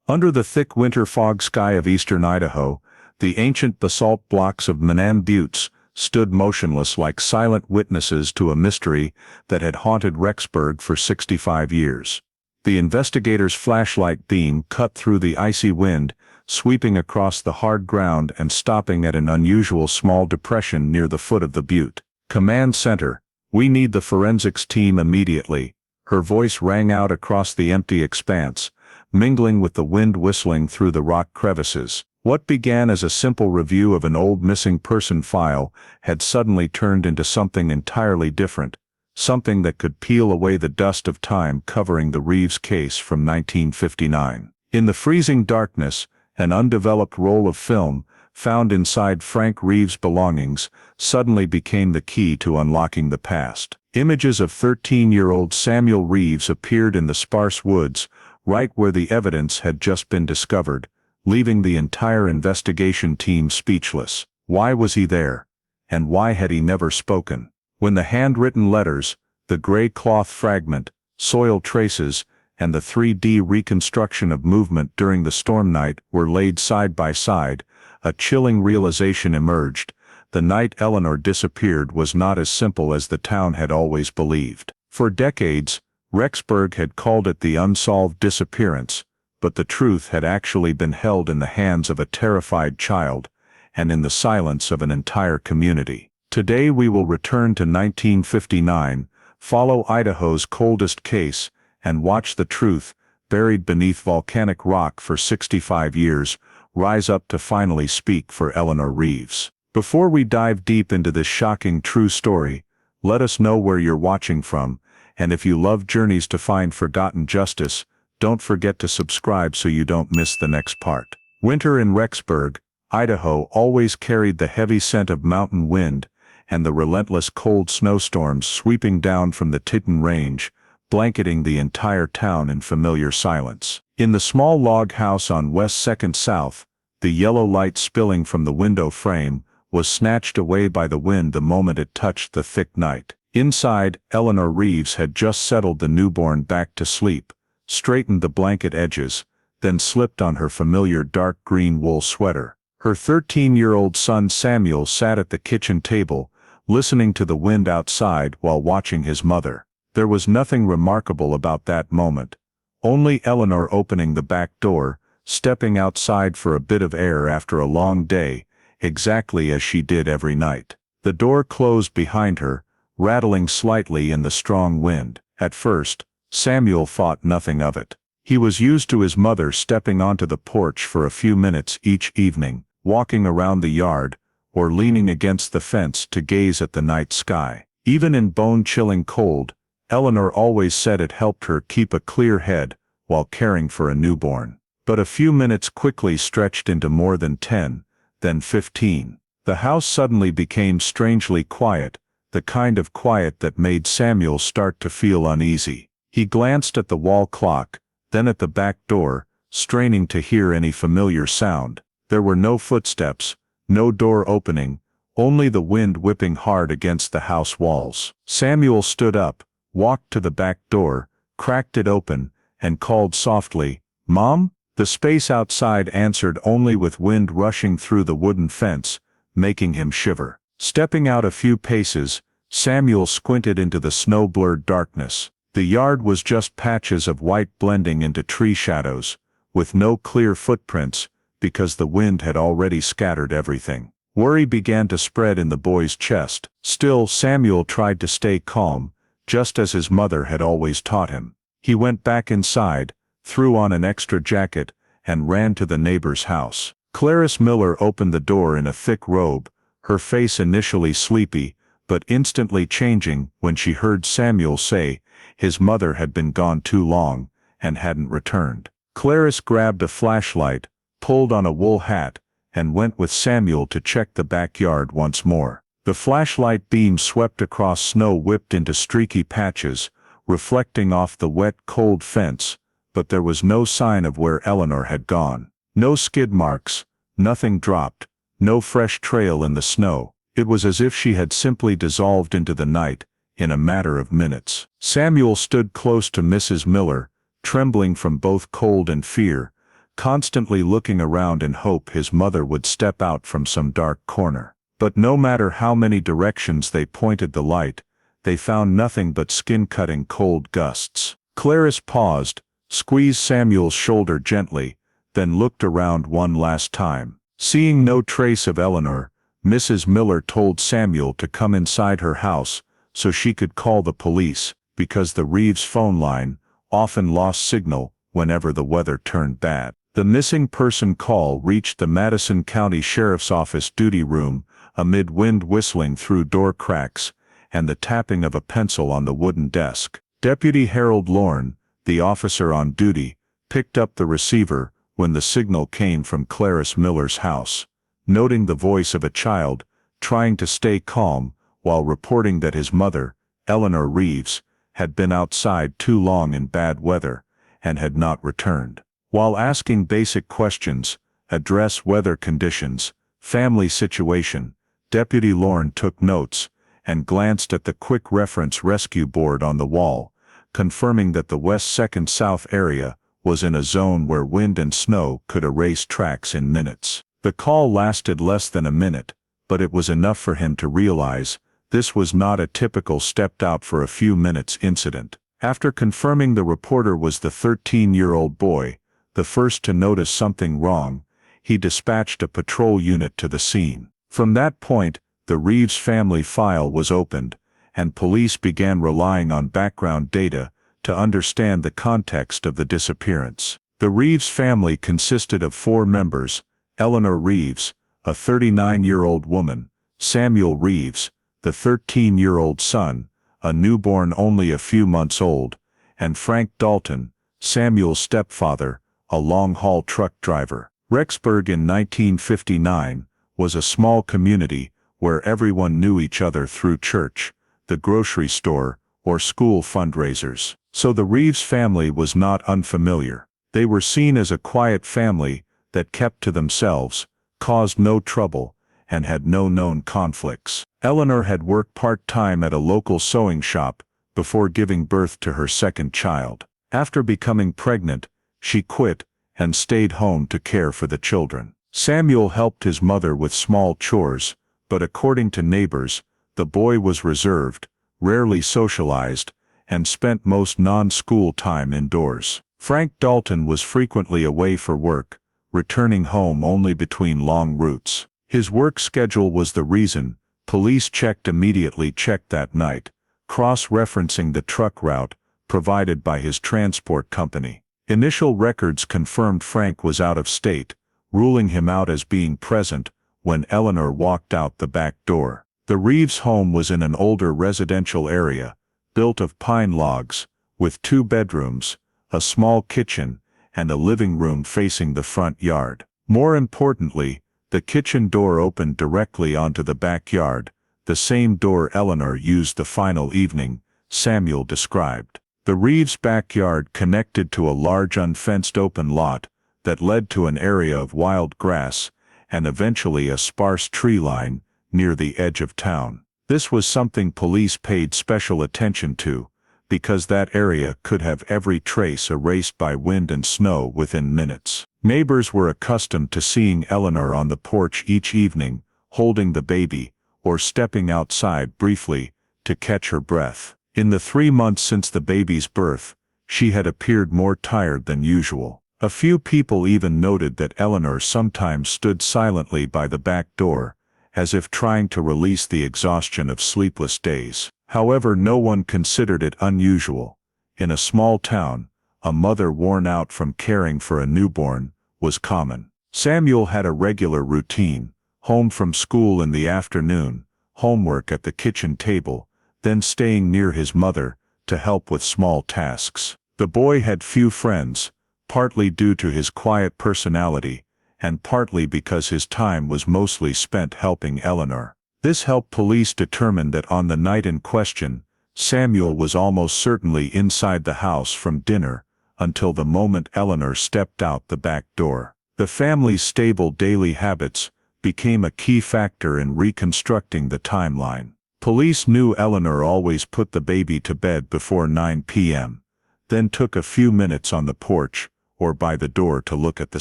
Under the thick winter fog sky of eastern Idaho, the ancient basalt blocks of Menan Buttes stood motionless like silent witnesses to a mystery that had haunted Rexburg for 65 years. The investigator's flashlight beam cut through the icy wind, sweeping across the hard ground and stopping at an unusual small depression near the foot of the butte. "Command Center, we need the forensics team immediately." Her voice rang out across the empty expanse, mingling with the wind whistling through the rock crevices. What began as a simple review of an old missing person file had suddenly turned into something entirely different, something that could peel away the dust of time covering the Reeves case from 1959. In the freezing darkness, an undeveloped roll of film, found inside Frank Reeves' belongings, suddenly became the key to unlocking the past. Images of 13-year-old Samuel Reeves appeared in the sparse woods, right where the evidence had just been discovered, leaving the entire investigation team speechless. Why was he there? And why had he never spoken? When the handwritten letters, the gray cloth fragment, soil traces, and the 3D reconstruction of movement during the storm night were laid side by side, a chilling realization emerged. The night Eleanor disappeared was not as simple as the town had always believed. For decades, Rexburg had called it the unsolved disappearance, but the truth had actually been held in the hands of a terrified child, and in the silence of an entire community. Today we will return to 1959, follow Idaho's coldest case, and watch the truth, buried beneath volcanic rock for 65 years, rise up to finally speak for Eleanor Reeves. Before we dive deep into this shocking true story, let us know where you're watching from, and if you love journeys to find forgotten justice, don't forget to subscribe so you don't miss the next part. Winter in Rexburg, Idaho always carried the heavy scent of mountain wind and the relentless cold snowstorms sweeping down from the Teton Range, blanketing the entire town in familiar silence. In the small log house on West 2nd South, the yellow light spilling from the window frame was snatched away by the wind the moment it touched the thick night. Inside, Eleanor Reeves had just settled the newborn back to sleep, straightened the blanket edges, then slipped on her familiar dark green wool sweater. Her 13-year-old son Samuel sat at the kitchen table, listening to the wind outside while watching his mother. There was nothing remarkable about that moment, only Eleanor opening the back door, stepping outside for a bit of air after a long day, exactly as she did every night. The door closed behind her, rattling slightly in the strong wind. At first, Samuel thought nothing of it. He was used to his mother stepping onto the porch for a few minutes each evening, walking around the yard, or leaning against the fence to gaze at the night sky. Even in bone-chilling cold, Eleanor always said it helped her keep a clear head while caring for a newborn. But a few minutes quickly stretched into more than 10, then 15. The house suddenly became strangely quiet, the kind of quiet that made Samuel start to feel uneasy. He glanced at the wall clock, then at the back door, straining to hear any familiar sound. There were no footsteps, no door opening, only the wind whipping hard against the house walls. Samuel stood up, walked to the back door, cracked it open, and called softly, "Mom?" The space outside answered only with wind rushing through the wooden fence, making him shiver. Stepping out a few paces, Samuel squinted into the snow-blurred darkness. The yard was just patches of white blending into tree shadows, with no clear footprints, because the wind had already scattered everything. Worry began to spread in the boy's chest. Still, Samuel tried to stay calm, just as his mother had always taught him. He went back inside, threw on an extra jacket, and ran to the neighbor's house. Clarice Miller opened the door in a thick robe, her face initially sleepy, but instantly changing when she heard Samuel say his mother had been gone too long and hadn't returned. Clarice grabbed a flashlight, pulled on a wool hat, and went with Samuel to check the backyard once more. The flashlight beam swept across snow whipped into streaky patches, reflecting off the wet, cold fence, but there was no sign of where Eleanor had gone. No skid marks, nothing dropped, no fresh trail in the snow. It was as if she had simply dissolved into the night, in a matter of minutes. Samuel stood close to Mrs. Miller, trembling from both cold and fear, constantly looking around in hope his mother would step out from some dark corner. But no matter how many directions they pointed the light, they found nothing but skin-cutting cold gusts. Clarice paused, squeezed Samuel's shoulder gently, then looked around one last time. Seeing no trace of Eleanor, Mrs. Miller told Samuel to come inside her house so she could call the police, because the Reeves phone line often lost signal whenever the weather turned bad. The missing person call reached the Madison County Sheriff's Office duty room amid wind whistling through door cracks and the tapping of a pencil on the wooden desk. Deputy Harold Lorne, the officer on duty, picked up the receiver when the signal came from Clarice Miller's house. Noting the voice of a child, trying to stay calm while reporting that his mother, Eleanor Reeves, had been outside too long in bad weather and had not returned. While asking basic questions, address weather conditions, family situation, Deputy Lorne took notes and glanced at the quick reference rescue board on the wall, confirming that the West 2nd South area was in a zone where wind and snow could erase tracks in minutes. The call lasted less than a minute, but it was enough for him to realize this was not a typical stepped out for a few minutes incident. After confirming the reporter was the 13-year-old boy, the first to notice something wrong, he dispatched a patrol unit to the scene. From that point, the Reeves family file was opened, and police began relying on background data to understand the context of the disappearance. The Reeves family consisted of 4 members: Eleanor Reeves, a 39-year-old woman; Samuel Reeves, the 13-year-old son, a newborn only a few months old; and Frank Dalton, Samuel's stepfather, a long-haul truck driver. Rexburg in 1959 was a small community where everyone knew each other through church, the grocery store, or school fundraisers. So the Reeves family was not unfamiliar. They were seen as a quiet family that kept to themselves, caused no trouble, and had no known conflicts. Eleanor had worked part-time at a local sewing shop before giving birth to her second child. After becoming pregnant, she quit and stayed home to care for the children. Samuel helped his mother with small chores, but according to neighbors, the boy was reserved, rarely socialized, and spent most non-school time indoors. Frank Dalton was frequently away for work, returning home only between long routes. His work schedule was the reason police checked that night, cross-referencing the truck route provided by his transport company. Initial records confirmed Frank was out of state, ruling him out as being present when Eleanor walked out the back door. The Reeves home was in an older residential area, built of pine logs, with 2 bedrooms, a small kitchen, and a living room facing the front yard. More importantly, the kitchen door opened directly onto the backyard, the same door Eleanor used the final evening, Samuel described. The Reeves' backyard connected to a large unfenced open lot that led to an area of wild grass and eventually a sparse tree line near the edge of town. This was something police paid special attention to, because that area could have every trace erased by wind and snow within minutes. Neighbors were accustomed to seeing Eleanor on the porch each evening, holding the baby, or stepping outside briefly to catch her breath. In the 3 months since the baby's birth, she had appeared more tired than usual. A few people even noted that Eleanor sometimes stood silently by the back door, as if trying to release the exhaustion of sleepless days. However, no one considered it unusual. In a small town, a mother worn out from caring for a newborn was common. Samuel had a regular routine: home from school in the afternoon, homework at the kitchen table, then staying near his mother to help with small tasks. The boy had few friends, partly due to his quiet personality, and partly because his time was mostly spent helping Eleanor. This helped police determine that on the night in question, Samuel was almost certainly inside the house from dinner until the moment Eleanor stepped out the back door. The family's stable daily habits became a key factor in reconstructing the timeline. Police knew Eleanor always put the baby to bed before 9 p.m., then took a few minutes on the porch, or by the door to look at the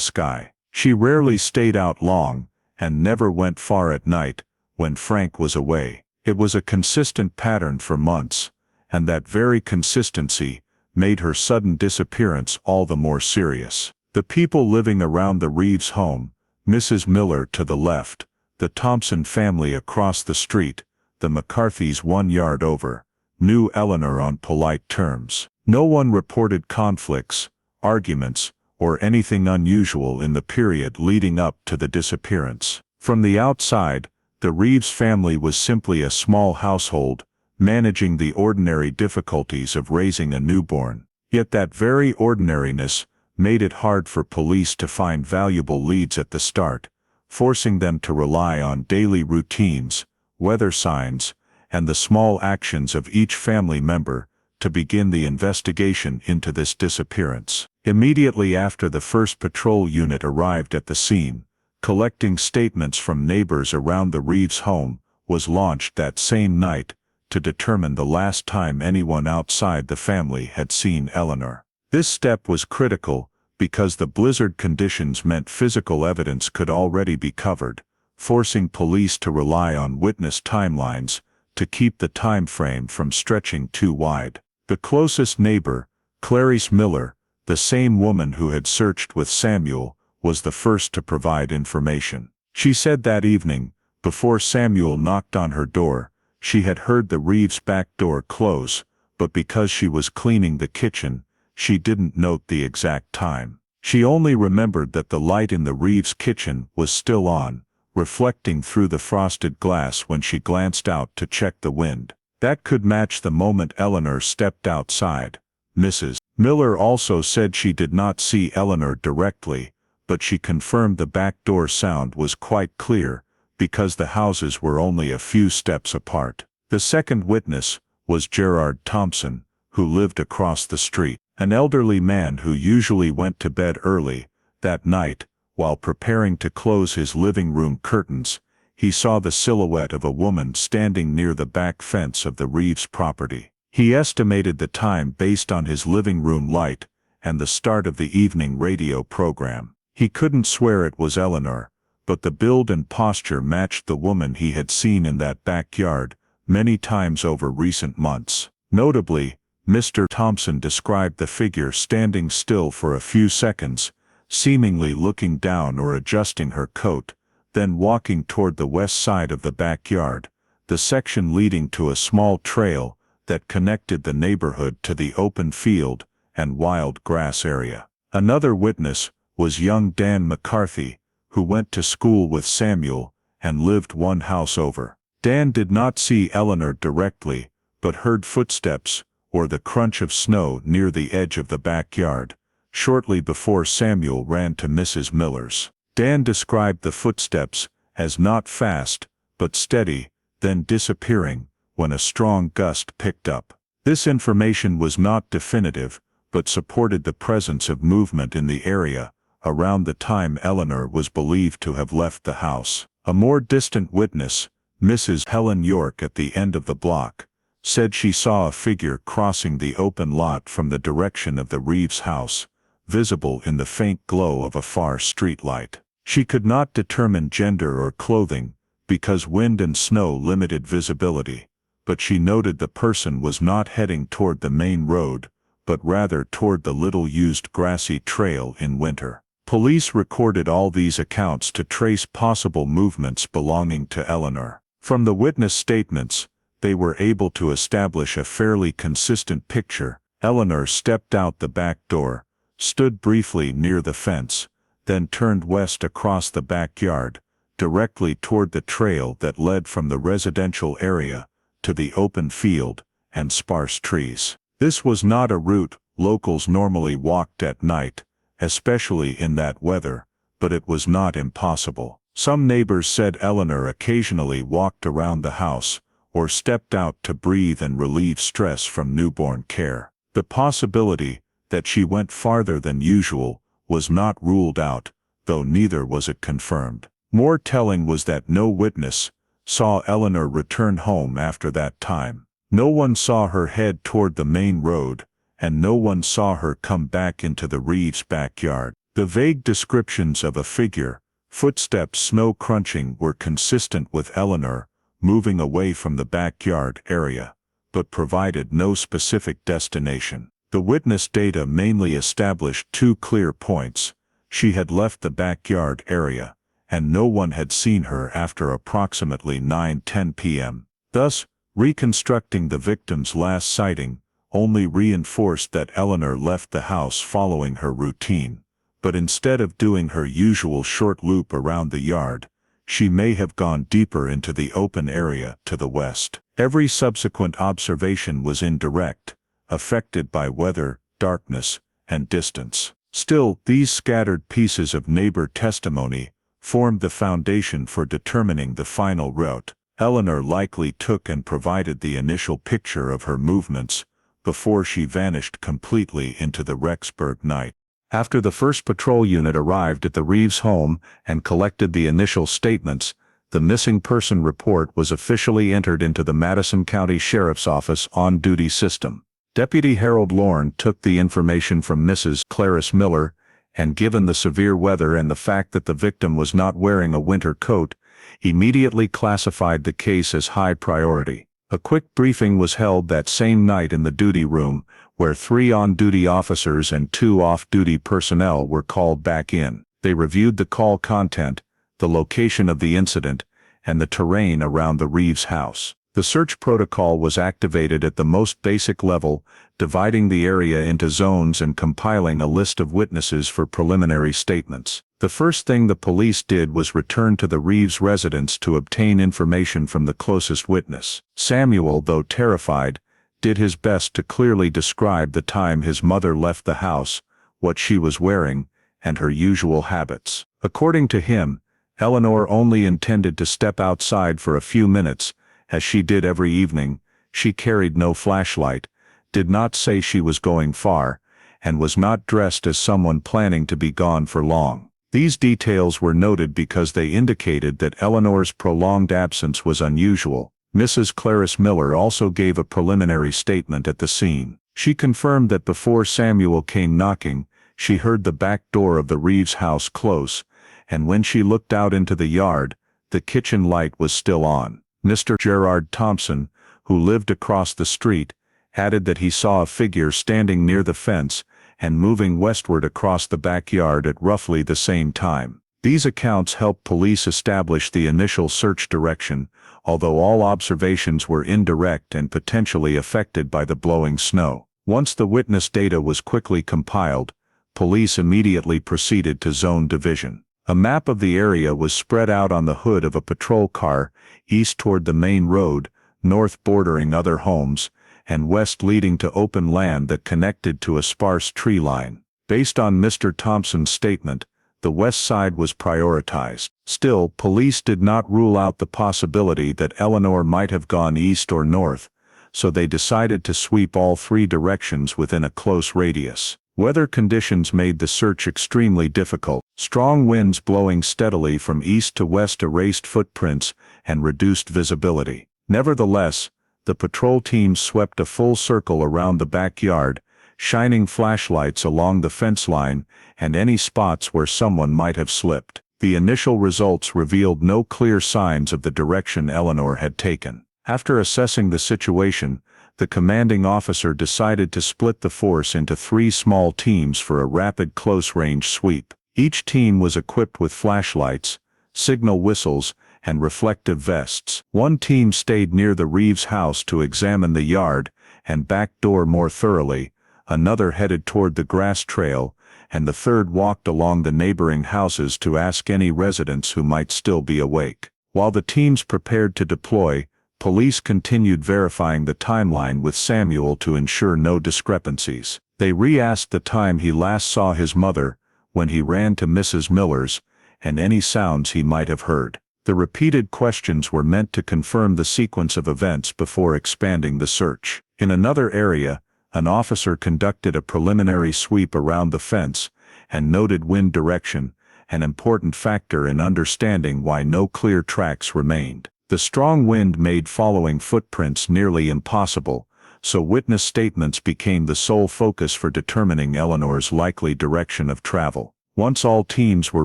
sky. She rarely stayed out long, and never went far at night, when Frank was away. It was a consistent pattern for months, and that very consistency made her sudden disappearance all the more serious. The people living around the Reeves home, Mrs. Miller to the left, the Thompson family across the street, the McCarthys 1 yard over, knew Eleanor on polite terms. No one reported conflicts, arguments, or anything unusual in the period leading up to the disappearance. From the outside, the Reeves family was simply a small household, managing the ordinary difficulties of raising a newborn. Yet that very ordinariness made it hard for police to find valuable leads at the start, forcing them to rely on daily routines, weather signs, and the small actions of each family member to begin the investigation into this disappearance. Immediately after the first patrol unit arrived at the scene, collecting statements from neighbors around the Reeves home was launched that same night to determine the last time anyone outside the family had seen Eleanor. This step was critical because the blizzard conditions meant physical evidence could already be covered, forcing police to rely on witness timelines to keep the time frame from stretching too wide. The closest neighbor, Clarice Miller, the same woman who had searched with Samuel, was the first to provide information. She said that evening, before Samuel knocked on her door, she had heard the Reeves' back door close, but because she was cleaning the kitchen, she didn't note the exact time. She only remembered that the light in the Reeves' kitchen was still on, reflecting through the frosted glass when she glanced out to check the wind. That could match the moment Eleanor stepped outside. Mrs. Miller also said she did not see Eleanor directly, but she confirmed the back door sound was quite clear, because the houses were only a few steps apart. The second witness was Gerard Thompson, who lived across the street, an elderly man who usually went to bed early. That night, while preparing to close his living room curtains, he saw the silhouette of a woman standing near the back fence of the Reeves property. He estimated the time based on his living room light and the start of the evening radio program. He couldn't swear it was Eleanor, but the build and posture matched the woman he had seen in that backyard many times over recent months. Notably, Mr. Thompson described the figure standing still for a few seconds, seemingly looking down or adjusting her coat, then walking toward the west side of the backyard, the section leading to a small trail that connected the neighborhood to the open field and wild grass area. Another witness was young Dan McCarthy, who went to school with Samuel and lived one house over. Dan did not see Eleanor directly, but heard footsteps or the crunch of snow near the edge of the backyard, shortly before Samuel ran to Mrs. Miller's. Dan described the footsteps as not fast, but steady, then disappearing when a strong gust picked up. This information was not definitive, but supported the presence of movement in the area around the time Eleanor was believed to have left the house. A more distant witness, Mrs. Helen York at the end of the block, said she saw a figure crossing the open lot from the direction of the Reeves house, visible in the faint glow of a far streetlight. She could not determine gender or clothing, because wind and snow limited visibility, but she noted the person was not heading toward the main road, but rather toward the little-used grassy trail in winter. Police recorded all these accounts to trace possible movements belonging to Eleanor. From the witness statements, they were able to establish a fairly consistent picture. Eleanor stepped out the back door, stood briefly near the fence, then turned west across the backyard, directly toward the trail that led from the residential area to the open field and sparse trees. This was not a route locals normally walked at night, especially in that weather, but it was not impossible. Some neighbors said Eleanor occasionally walked around the house, or stepped out to breathe and relieve stress from newborn care. The possibility that she went farther than usual was not ruled out, though neither was it confirmed. More telling was that no witness saw Eleanor return home after that time. No one saw her head toward the main road, and no one saw her come back into the Reeves' backyard. The vague descriptions of a figure, footsteps, snow crunching, were consistent with Eleanor moving away from the backyard area, but provided no specific destination. The witness data mainly established two clear points. She had left the backyard area, and no one had seen her after approximately 9:10 p.m. Thus, reconstructing the victim's last sighting only reinforced that Eleanor left the house following her routine, but instead of doing her usual short loop around the yard, she may have gone deeper into the open area to the west. Every subsequent observation was indirect, affected by weather, darkness, and distance. Still, these scattered pieces of neighbor testimony formed the foundation for determining the final route. Eleanor likely took and provided the initial picture of her movements before she vanished completely into the Rexburg night. After the first patrol unit arrived at the Reeves home and collected the initial statements, the missing person report was officially entered into the Madison County Sheriff's Office on-duty system. Deputy Harold Lorne took the information from Mrs. Clarice Miller, and given the severe weather and the fact that the victim was not wearing a winter coat, immediately classified the case as high priority. A quick briefing was held that same night in the duty room, where 3 on-duty officers and 2 off-duty personnel were called back in. They reviewed the call content, the location of the incident, and the terrain around the Reeves house. The search protocol was activated at the most basic level, dividing the area into zones and compiling a list of witnesses for preliminary statements. The first thing the police did was return to the Reeves residence to obtain information from the closest witness. Samuel, though terrified, did his best to clearly describe the time his mother left the house, what she was wearing, and her usual habits. According to him, Eleanor only intended to step outside for a few minutes, as she did every evening. She carried no flashlight, did not say she was going far, and was not dressed as someone planning to be gone for long. These details were noted because they indicated that Eleanor's prolonged absence was unusual. Mrs. Clarice Miller also gave a preliminary statement at the scene. She confirmed that before Samuel came knocking, she heard the back door of the Reeves house close, and when she looked out into the yard, the kitchen light was still on. Mr. Gerard Thompson, who lived across the street, added that he saw a figure standing near the fence and moving westward across the backyard at roughly the same time. These accounts helped police establish the initial search direction, although all observations were indirect and potentially affected by the blowing snow. Once the witness data was quickly compiled, police immediately proceeded to zone division. A map of the area was spread out on the hood of a patrol car, east toward the main road, north bordering other homes, and west leading to open land that connected to a sparse tree line. Based on Mr. Thompson's statement, the west side was prioritized. Still, police did not rule out the possibility that Eleanor might have gone east or north, so they decided to sweep all 3 directions within a close radius. Weather conditions made the search extremely difficult. Strong winds blowing steadily from east to west erased footprints and reduced visibility. Nevertheless, the patrol team swept a full circle around the backyard, shining flashlights along the fence line and any spots where someone might have slipped. The initial results revealed no clear signs of the direction Eleanor had taken. After assessing the situation, the commanding officer decided to split the force into 3 small teams for a rapid close-range sweep. Each team was equipped with flashlights, signal whistles, and reflective vests. One team stayed near the Reeves house to examine the yard and back door more thoroughly, another headed toward the grass trail, and the third walked along the neighboring houses to ask any residents who might still be awake. While the teams prepared to deploy, police continued verifying the timeline with Samuel to ensure no discrepancies. They re-asked the time he last saw his mother, when he ran to Mrs. Miller's, and any sounds he might have heard. The repeated questions were meant to confirm the sequence of events before expanding the search. In another area, an officer conducted a preliminary sweep around the fence and noted wind direction, an important factor in understanding why no clear tracks remained. The strong wind made following footprints nearly impossible, so witness statements became the sole focus for determining Eleanor's likely direction of travel. Once all teams were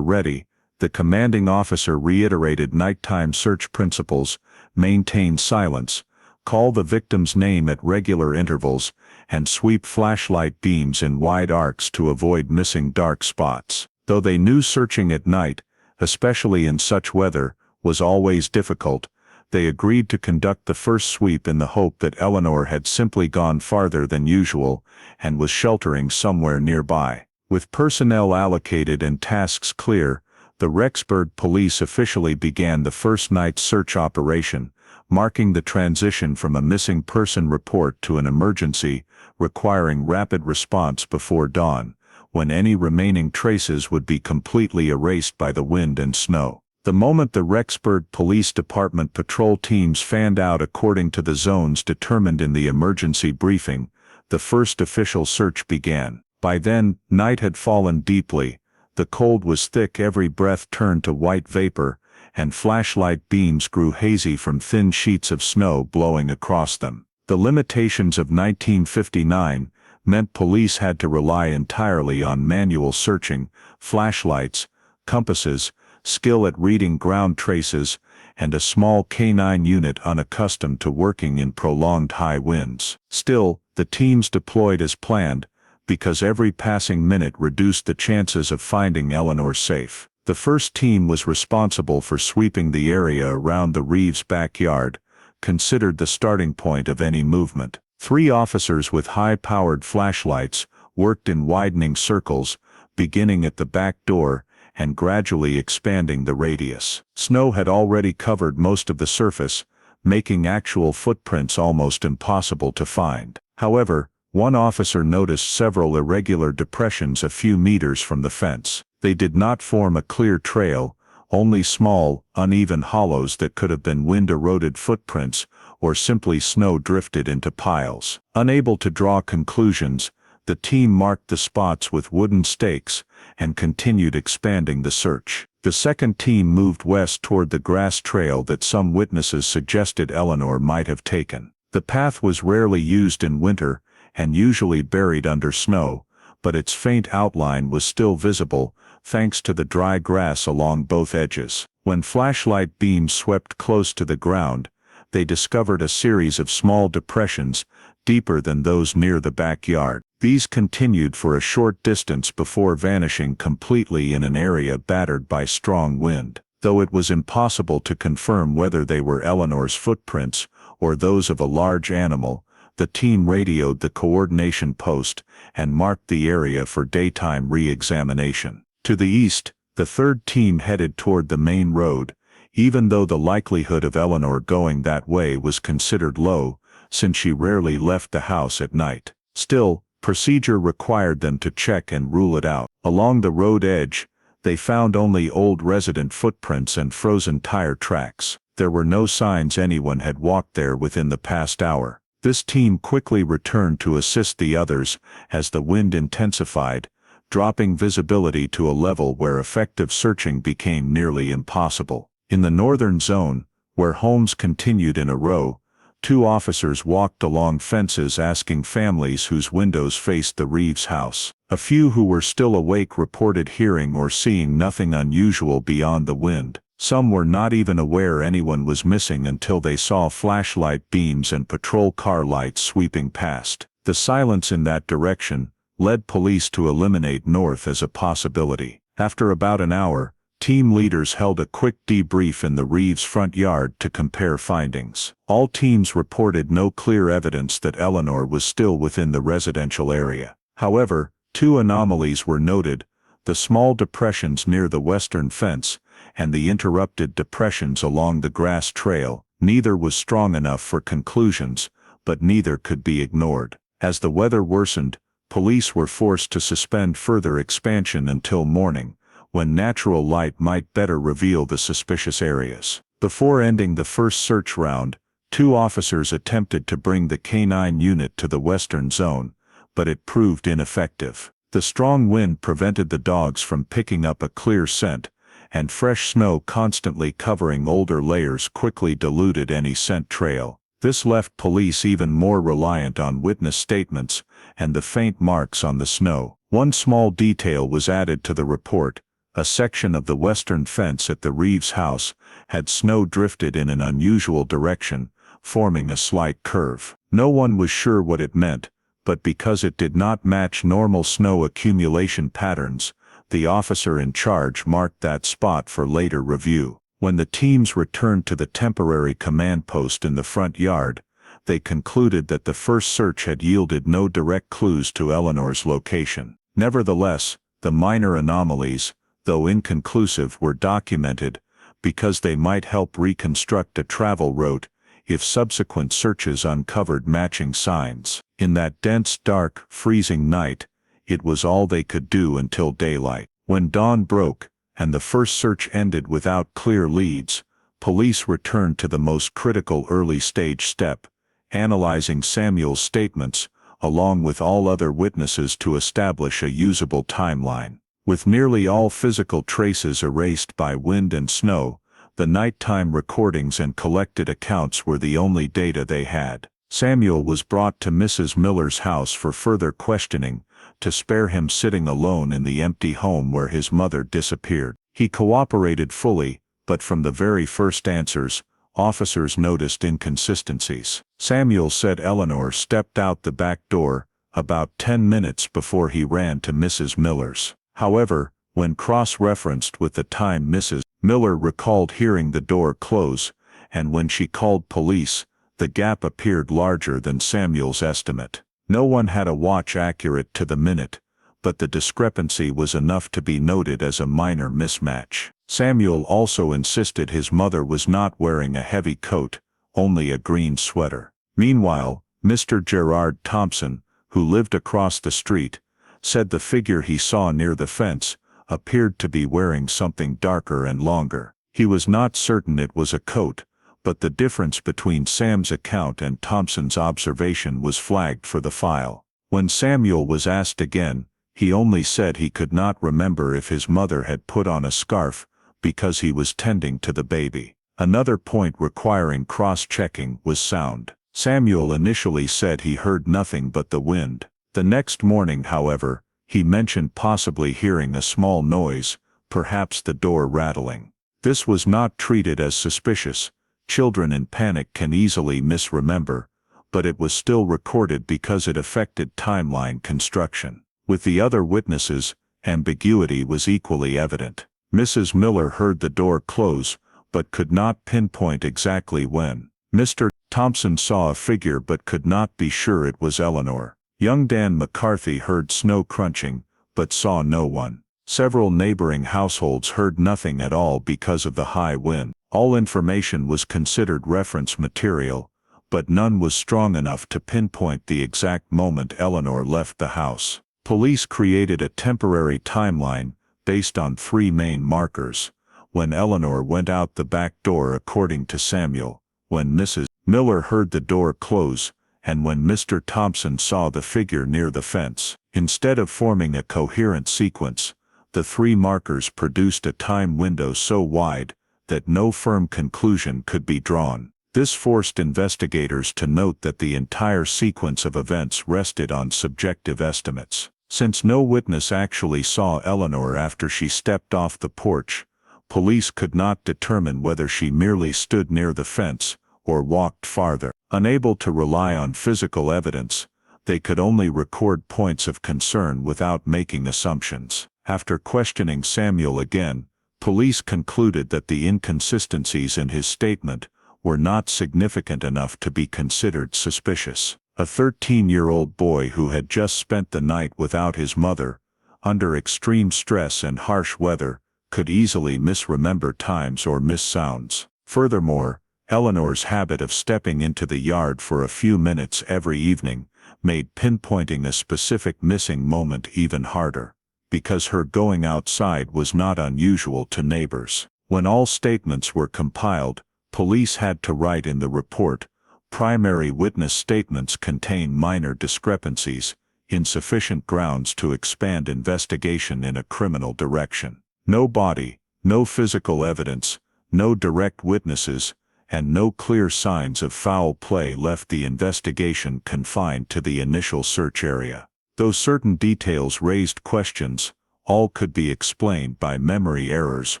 ready, the commanding officer reiterated nighttime search principles: maintain silence, call the victim's name at regular intervals, and sweep flashlight beams in wide arcs to avoid missing dark spots. Though they knew searching at night, especially in such weather, was always difficult, they agreed to conduct the first sweep in the hope that Eleanor had simply gone farther than usual and was sheltering somewhere nearby. With personnel allocated and tasks clear, the Rexburg police officially began the first night search operation, marking the transition from a missing person report to an emergency requiring rapid response before dawn, when any remaining traces would be completely erased by the wind and snow. The moment the Rexburg Police Department patrol teams fanned out according to the zones determined in the emergency briefing, the first official search began. By then, night had fallen deeply, the cold was thick, every breath turned to white vapor, and flashlight beams grew hazy from thin sheets of snow blowing across them. The limitations of 1959 meant police had to rely entirely on manual searching, flashlights, compasses, skill at reading ground traces, and a small canine unit unaccustomed to working in prolonged high winds. Still, the teams deployed as planned, because every passing minute reduced the chances of finding Eleanor safe. The first team was responsible for sweeping the area around the Reeves' backyard, considered the starting point of any movement. 3 officers with high-powered flashlights worked in widening circles, beginning at the back door and gradually expanding the radius. Snow had already covered most of the surface, making actual footprints almost impossible to find. However, one officer noticed several irregular depressions a few meters from the fence. They did not form a clear trail, only small, uneven hollows that could have been wind-eroded footprints or simply snow drifted into piles. Unable to draw conclusions, the team marked the spots with wooden stakes and continued expanding the search. The second team moved west toward the grass trail that some witnesses suggested Eleanor might have taken. The path was rarely used in winter and usually buried under snow, but its faint outline was still visible, thanks to the dry grass along both edges. When flashlight beams swept close to the ground, they discovered a series of small depressions, deeper than those near the backyard. These continued for a short distance before vanishing completely in an area battered by strong wind. Though it was impossible to confirm whether they were Eleanor's footprints or those of a large animal, the team radioed the coordination post and marked the area for daytime re-examination. To the east, the third team headed toward the main road, even though the likelihood of Eleanor going that way was considered low, since she rarely left the house at night. Still, procedure required them to check and rule it out. Along the road edge, they found only old resident footprints and frozen tire tracks. There were no signs anyone had walked there within the past hour. This team quickly returned to assist the others as the wind intensified, dropping visibility to a level where effective searching became nearly impossible. In the northern zone, where homes continued in a row, 2 officers walked along fences asking families whose windows faced the Reeves house. A few who were still awake reported hearing or seeing nothing unusual beyond the wind. Some were not even aware anyone was missing until they saw flashlight beams and patrol car lights sweeping past. The silence in that direction led police to eliminate north as a possibility. After about an hour, team leaders held a quick debrief in the Reeves' front yard to compare findings. All teams reported no clear evidence that Eleanor was still within the residential area. However, 2 anomalies were noted: the small depressions near the western fence and the interrupted depressions along the grass trail. Neither was strong enough for conclusions, but neither could be ignored. As the weather worsened, police were forced to suspend further expansion until morning, when natural light might better reveal the suspicious areas. Before ending the first search round, 2 officers attempted to bring the K-9 unit to the western zone, but it proved ineffective. The strong wind prevented the dogs from picking up a clear scent, and fresh snow constantly covering older layers quickly diluted any scent trail. This left police even more reliant on witness statements and the faint marks on the snow. One small detail was added to the report. A section of the western fence at the Reeves house had snow drifted in an unusual direction, forming a slight curve. No one was sure what it meant, but because it did not match normal snow accumulation patterns, the officer in charge marked that spot for later review. When the teams returned to the temporary command post in the front yard, they concluded that the first search had yielded no direct clues to Eleanor's location. Nevertheless, the minor anomalies, though inconclusive, were documented because they might help reconstruct a travel route if subsequent searches uncovered matching signs. In that dense, dark, freezing night, it was all they could do until daylight. When dawn broke, and the first search ended without clear leads, police returned to the most critical early-stage step, analyzing Samuel's statements, along with all other witnesses to establish a usable timeline. With nearly all physical traces erased by wind and snow, the nighttime recordings and collected accounts were the only data they had. Samuel was brought to Mrs. Miller's house for further questioning, to spare him sitting alone in the empty home where his mother disappeared. He cooperated fully, but from the very first answers, officers noticed inconsistencies. Samuel said Eleanor stepped out the back door about 10 minutes before he ran to Mrs. Miller's. However, when cross-referenced with the time Mrs. Miller recalled hearing the door close, and when she called police, the gap appeared larger than Samuel's estimate. No one had a watch accurate to the minute, but the discrepancy was enough to be noted as a minor mismatch. Samuel also insisted his mother was not wearing a heavy coat, only a green sweater. Meanwhile, Mr. Gerard Thompson, who lived across the street, said the figure he saw near the fence appeared to be wearing something darker and longer. He was not certain it was a coat, but the difference between Sam's account and Thompson's observation was flagged for the file. When Samuel was asked again, he only said he could not remember if his mother had put on a scarf because he was tending to the baby. Another point requiring cross-checking was sound. Samuel initially said he heard nothing but the wind. The next morning, however, he mentioned possibly hearing a small noise, perhaps the door rattling. This was not treated as suspicious. Children in panic can easily misremember, but it was still recorded because it affected timeline construction. With the other witnesses, ambiguity was equally evident. Mrs. Miller heard the door close, but could not pinpoint exactly when. Mr. Thompson saw a figure but could not be sure it was Eleanor. Young Dan McCarthy heard snow crunching, but saw no one. Several neighboring households heard nothing at all because of the high wind. All information was considered reference material, but none was strong enough to pinpoint the exact moment Eleanor left the house. Police created a temporary timeline based on 3 main markers: when Eleanor went out the back door according to Samuel, when Mrs. Miller heard the door close, and when Mr. Thompson saw the figure near the fence. Instead of forming a coherent sequence, the 3 markers produced a time window so wide that no firm conclusion could be drawn. This forced investigators to note that the entire sequence of events rested on subjective estimates. Since no witness actually saw Eleanor after she stepped off the porch, police could not determine whether she merely stood near the fence or walked farther. Unable to rely on physical evidence, they could only record points of concern without making assumptions. After questioning Samuel again, police concluded that the inconsistencies in his statement were not significant enough to be considered suspicious. A 13-year-old boy who had just spent the night without his mother, under extreme stress and harsh weather, could easily misremember times or miss sounds. Furthermore, Eleanor's habit of stepping into the yard for a few minutes every evening made pinpointing a specific missing moment even harder, because her going outside was not unusual to neighbors. When all statements were compiled, police had to write in the report, primary witness statements contain minor discrepancies, insufficient grounds to expand investigation in a criminal direction. No body, no physical evidence, no direct witnesses, and no clear signs of foul play left the investigation confined to the initial search area. Though certain details raised questions, all could be explained by memory errors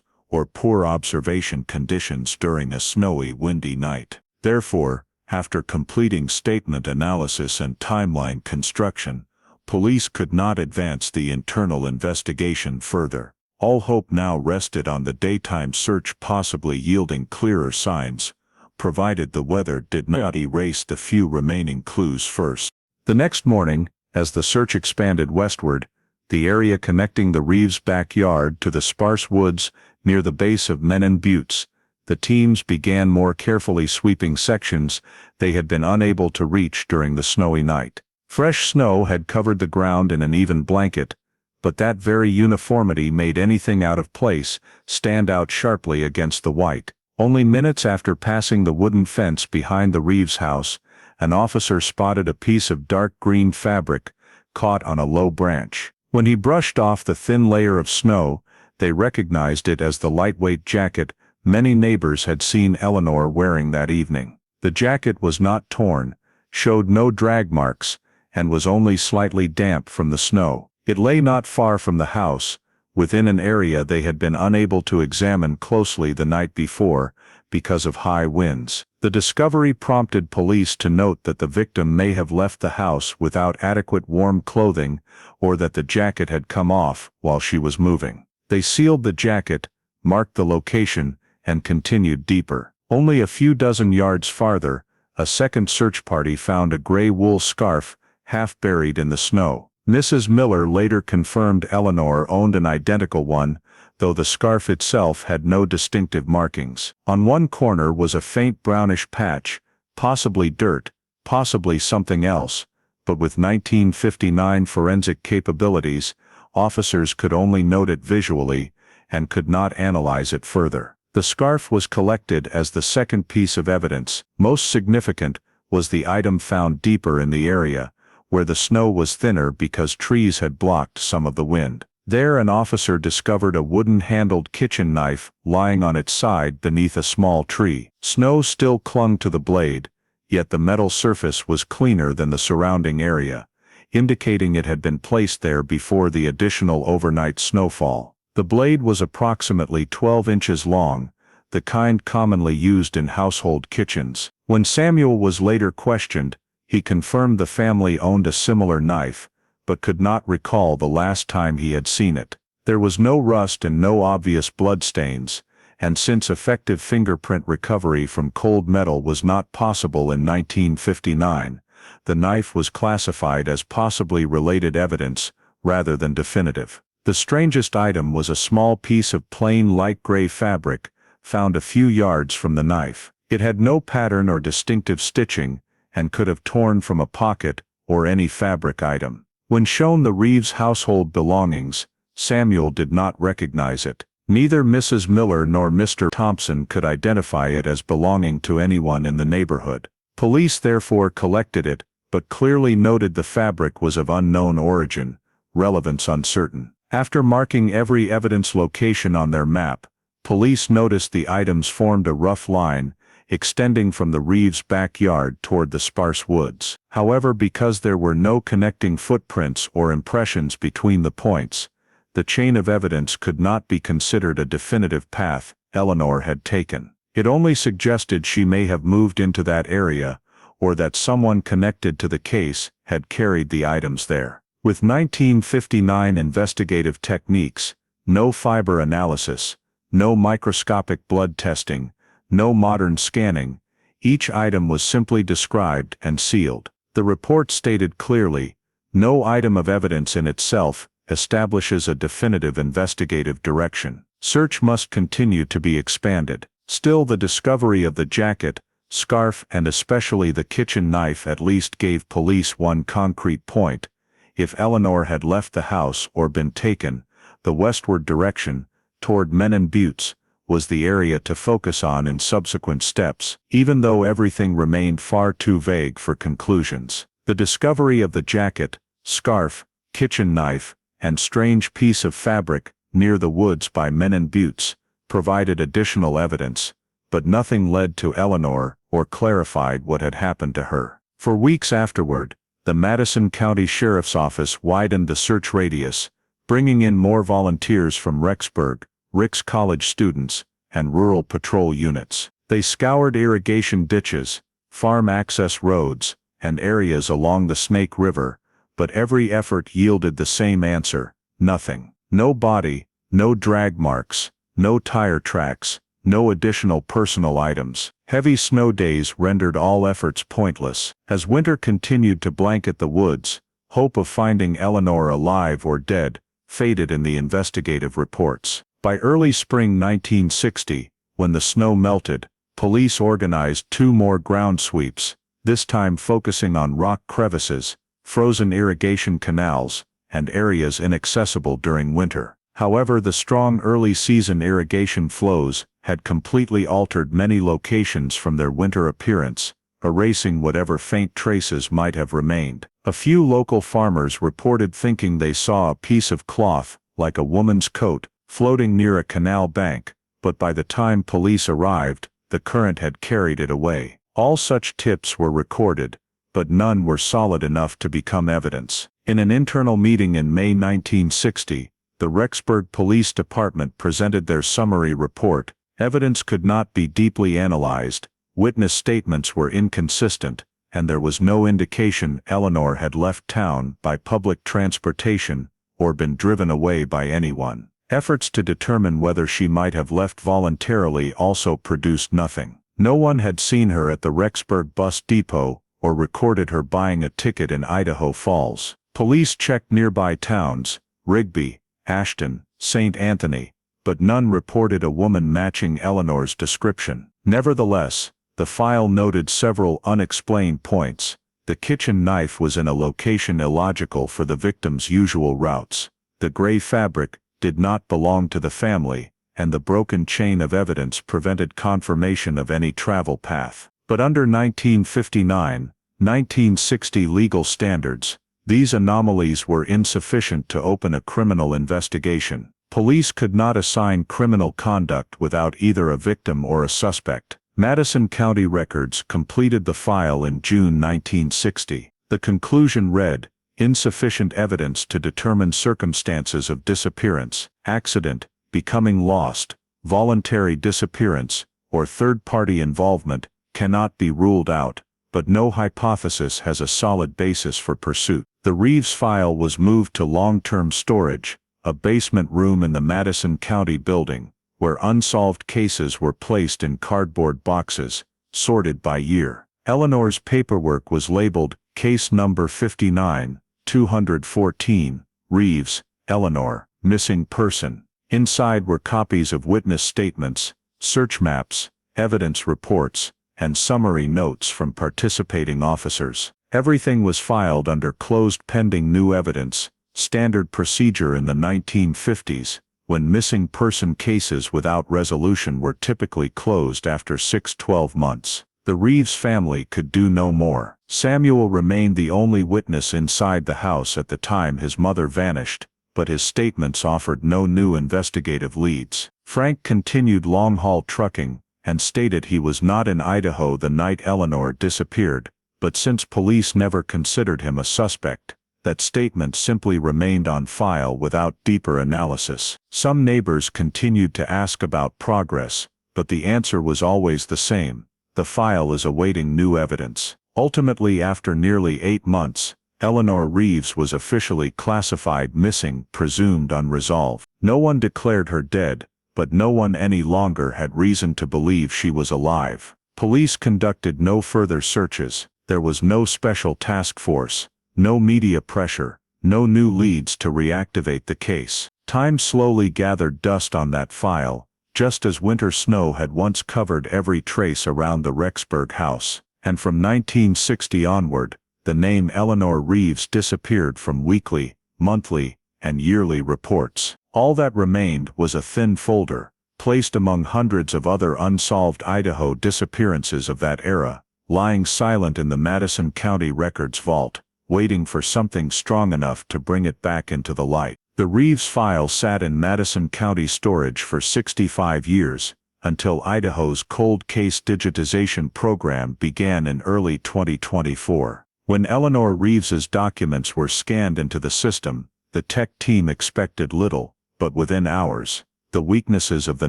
or poor observation conditions during a snowy, windy night. Therefore, after completing statement analysis and timeline construction, police could not advance the internal investigation further. All hope now rested on the daytime search possibly yielding clearer signs, provided the weather did not erase the few remaining clues first. The next morning, as the search expanded westward, the area connecting the Reeves' backyard to the sparse woods near the base of Menan Buttes, the teams began more carefully sweeping sections they had been unable to reach during the snowy night. Fresh snow had covered the ground in an even blanket, but that very uniformity made anything out of place stand out sharply against the white. Only minutes after passing the wooden fence behind the Reeves house, an officer spotted a piece of dark green fabric caught on a low branch. When he brushed off the thin layer of snow, they recognized it as the lightweight jacket many neighbors had seen Eleanor wearing that evening. The jacket was not torn, showed no drag marks, and was only slightly damp from the snow. It lay not far from the house, within an area they had been unable to examine closely the night before because of high winds. The discovery prompted police to note that the victim may have left the house without adequate warm clothing or that the jacket had come off while she was moving. They sealed the jacket, marked the location, and continued deeper. Only a few dozen yards farther, a second search party found a gray wool scarf half buried in the snow. Mrs. Miller later confirmed Eleanor owned an identical one, though the scarf itself had no distinctive markings. On one corner was a faint brownish patch, possibly dirt, possibly something else, but with 1959 forensic capabilities, officers could only note it visually and could not analyze it further. The scarf was collected as the second piece of evidence. Most significant was the item found deeper in the area, where the snow was thinner because trees had blocked some of the wind. There an officer discovered a wooden-handled kitchen knife lying on its side beneath a small tree. Snow still clung to the blade, yet the metal surface was cleaner than the surrounding area, indicating it had been placed there before the additional overnight snowfall. The blade was approximately 12 inches long, the kind commonly used in household kitchens. When Samuel was later questioned, he confirmed the family owned a similar knife, but could not recall the last time he had seen it. There was no rust and no obvious bloodstains, and since effective fingerprint recovery from cold metal was not possible in 1959, the knife was classified as possibly related evidence rather than definitive. The strangest item was a small piece of plain light gray fabric, found a few yards from the knife. It had no pattern or distinctive stitching, and could have torn from a pocket or any fabric item. When shown the Reeves household belongings, Samuel did not recognize it. Neither Mrs. Miller nor Mr. Thompson could identify it as belonging to anyone in the neighborhood. Police therefore collected it, but clearly noted the fabric was of unknown origin, relevance uncertain. After marking every evidence location on their map, police noticed the items formed a rough line, extending from the Reeves' backyard toward the sparse woods. However, because there were no connecting footprints or impressions between the points, the chain of evidence could not be considered a definitive path Eleanor had taken. It only suggested she may have moved into that area, or that someone connected to the case had carried the items there. With 1959 investigative techniques, no fiber analysis, no microscopic blood testing, no modern scanning, each item was simply described and sealed. The report stated clearly, no item of evidence in itself establishes a definitive investigative direction. Search must continue to be expanded. Still, the discovery of the jacket, scarf, and especially the kitchen knife at least gave police one concrete point. If Eleanor had left the house or been taken, the westward direction, toward Menan Buttes, was the area to focus on in subsequent steps, even though everything remained far too vague for conclusions. The discovery of the jacket, scarf, kitchen knife, and strange piece of fabric near the woods by Menan Buttes provided additional evidence, but nothing led to Eleanor or clarified what had happened to her. For weeks afterward, the Madison County Sheriff's Office widened the search radius, bringing in more volunteers from Rexburg, Ricks College students, and rural patrol units. They scoured irrigation ditches, farm access roads, and areas along the Snake River, but every effort yielded the same answer: nothing. No body, no drag marks, no tire tracks, no additional personal items. Heavy snow days rendered all efforts pointless. As winter continued to blanket the woods, hope of finding Eleanor alive or dead faded in the investigative reports. By early spring 1960, when the snow melted, police organized 2 more ground sweeps, this time focusing on rock crevices, frozen irrigation canals, and areas inaccessible during winter. However, the strong early-season irrigation flows had completely altered many locations from their winter appearance, erasing whatever faint traces might have remained. A few local farmers reported thinking they saw a piece of cloth, like a woman's coat, floating near a canal bank, but by the time police arrived, the current had carried it away. All such tips were recorded, but none were solid enough to become evidence. In an internal meeting in May 1960, the Rexburg Police Department presented their summary report. Evidence could not be deeply analyzed, witness statements were inconsistent, and there was no indication Eleanor had left town by public transportation or been driven away by anyone. Efforts to determine whether she might have left voluntarily also produced nothing. No one had seen her at the Rexburg bus depot or recorded her buying a ticket in Idaho Falls. Police checked nearby towns, Rigby, Ashton, St. Anthony, but none reported a woman matching Eleanor's description. Nevertheless, the file noted several unexplained points. The kitchen knife was in a location illogical for the victim's usual routes. The gray fabric did not belong to the family, and the broken chain of evidence prevented confirmation of any travel path. But under 1959-1960 legal standards, these anomalies were insufficient to open a criminal investigation. Police could not assign criminal conduct without either a victim or a suspect. Madison County Records completed the file in June 1960. The conclusion read, "Insufficient evidence to determine circumstances of disappearance, accident, becoming lost, voluntary disappearance, or third-party involvement cannot be ruled out, but no hypothesis has a solid basis for pursuit." The Reeves file was moved to long-term storage, a basement room in the Madison County building, where unsolved cases were placed in cardboard boxes, sorted by year. Eleanor's paperwork was labeled Case Number 59-214, Reeves, Eleanor, Missing Person. Inside were copies of witness statements, search maps, evidence reports, and summary notes from participating officers. Everything was filed under closed pending new evidence, standard procedure in the 1950s, when missing person cases without resolution were typically closed after 6-12 months. The Reeves family could do no more. Samuel remained the only witness inside the house at the time his mother vanished, but his statements offered no new investigative leads. Frank continued long-haul trucking, and stated he was not in Idaho the night Eleanor disappeared, but since police never considered him a suspect, that statement simply remained on file without deeper analysis. Some neighbors continued to ask about progress, but the answer was always the same: the file is awaiting new evidence. Ultimately, after nearly 8 months, Eleanor Reeves was officially classified missing, presumed unresolved. No one declared her dead, but no one any longer had reason to believe she was alive. Police conducted no further searches. There was no special task force, no media pressure, no new leads to reactivate the case. Time slowly gathered dust on that file, just as winter snow had once covered every trace around the Rexburg house, and from 1960 onward, the name Eleanor Reeves disappeared from weekly, monthly, and yearly reports. All that remained was a thin folder, placed among hundreds of other unsolved Idaho disappearances of that era, lying silent in the Madison County Records vault, waiting for something strong enough to bring it back into the light. The Reeves file sat in Madison County storage for 65 years, until Idaho's cold case digitization program began in early 2024. When Eleanor Reeves's documents were scanned into the system, the tech team expected little, but within hours, the weaknesses of the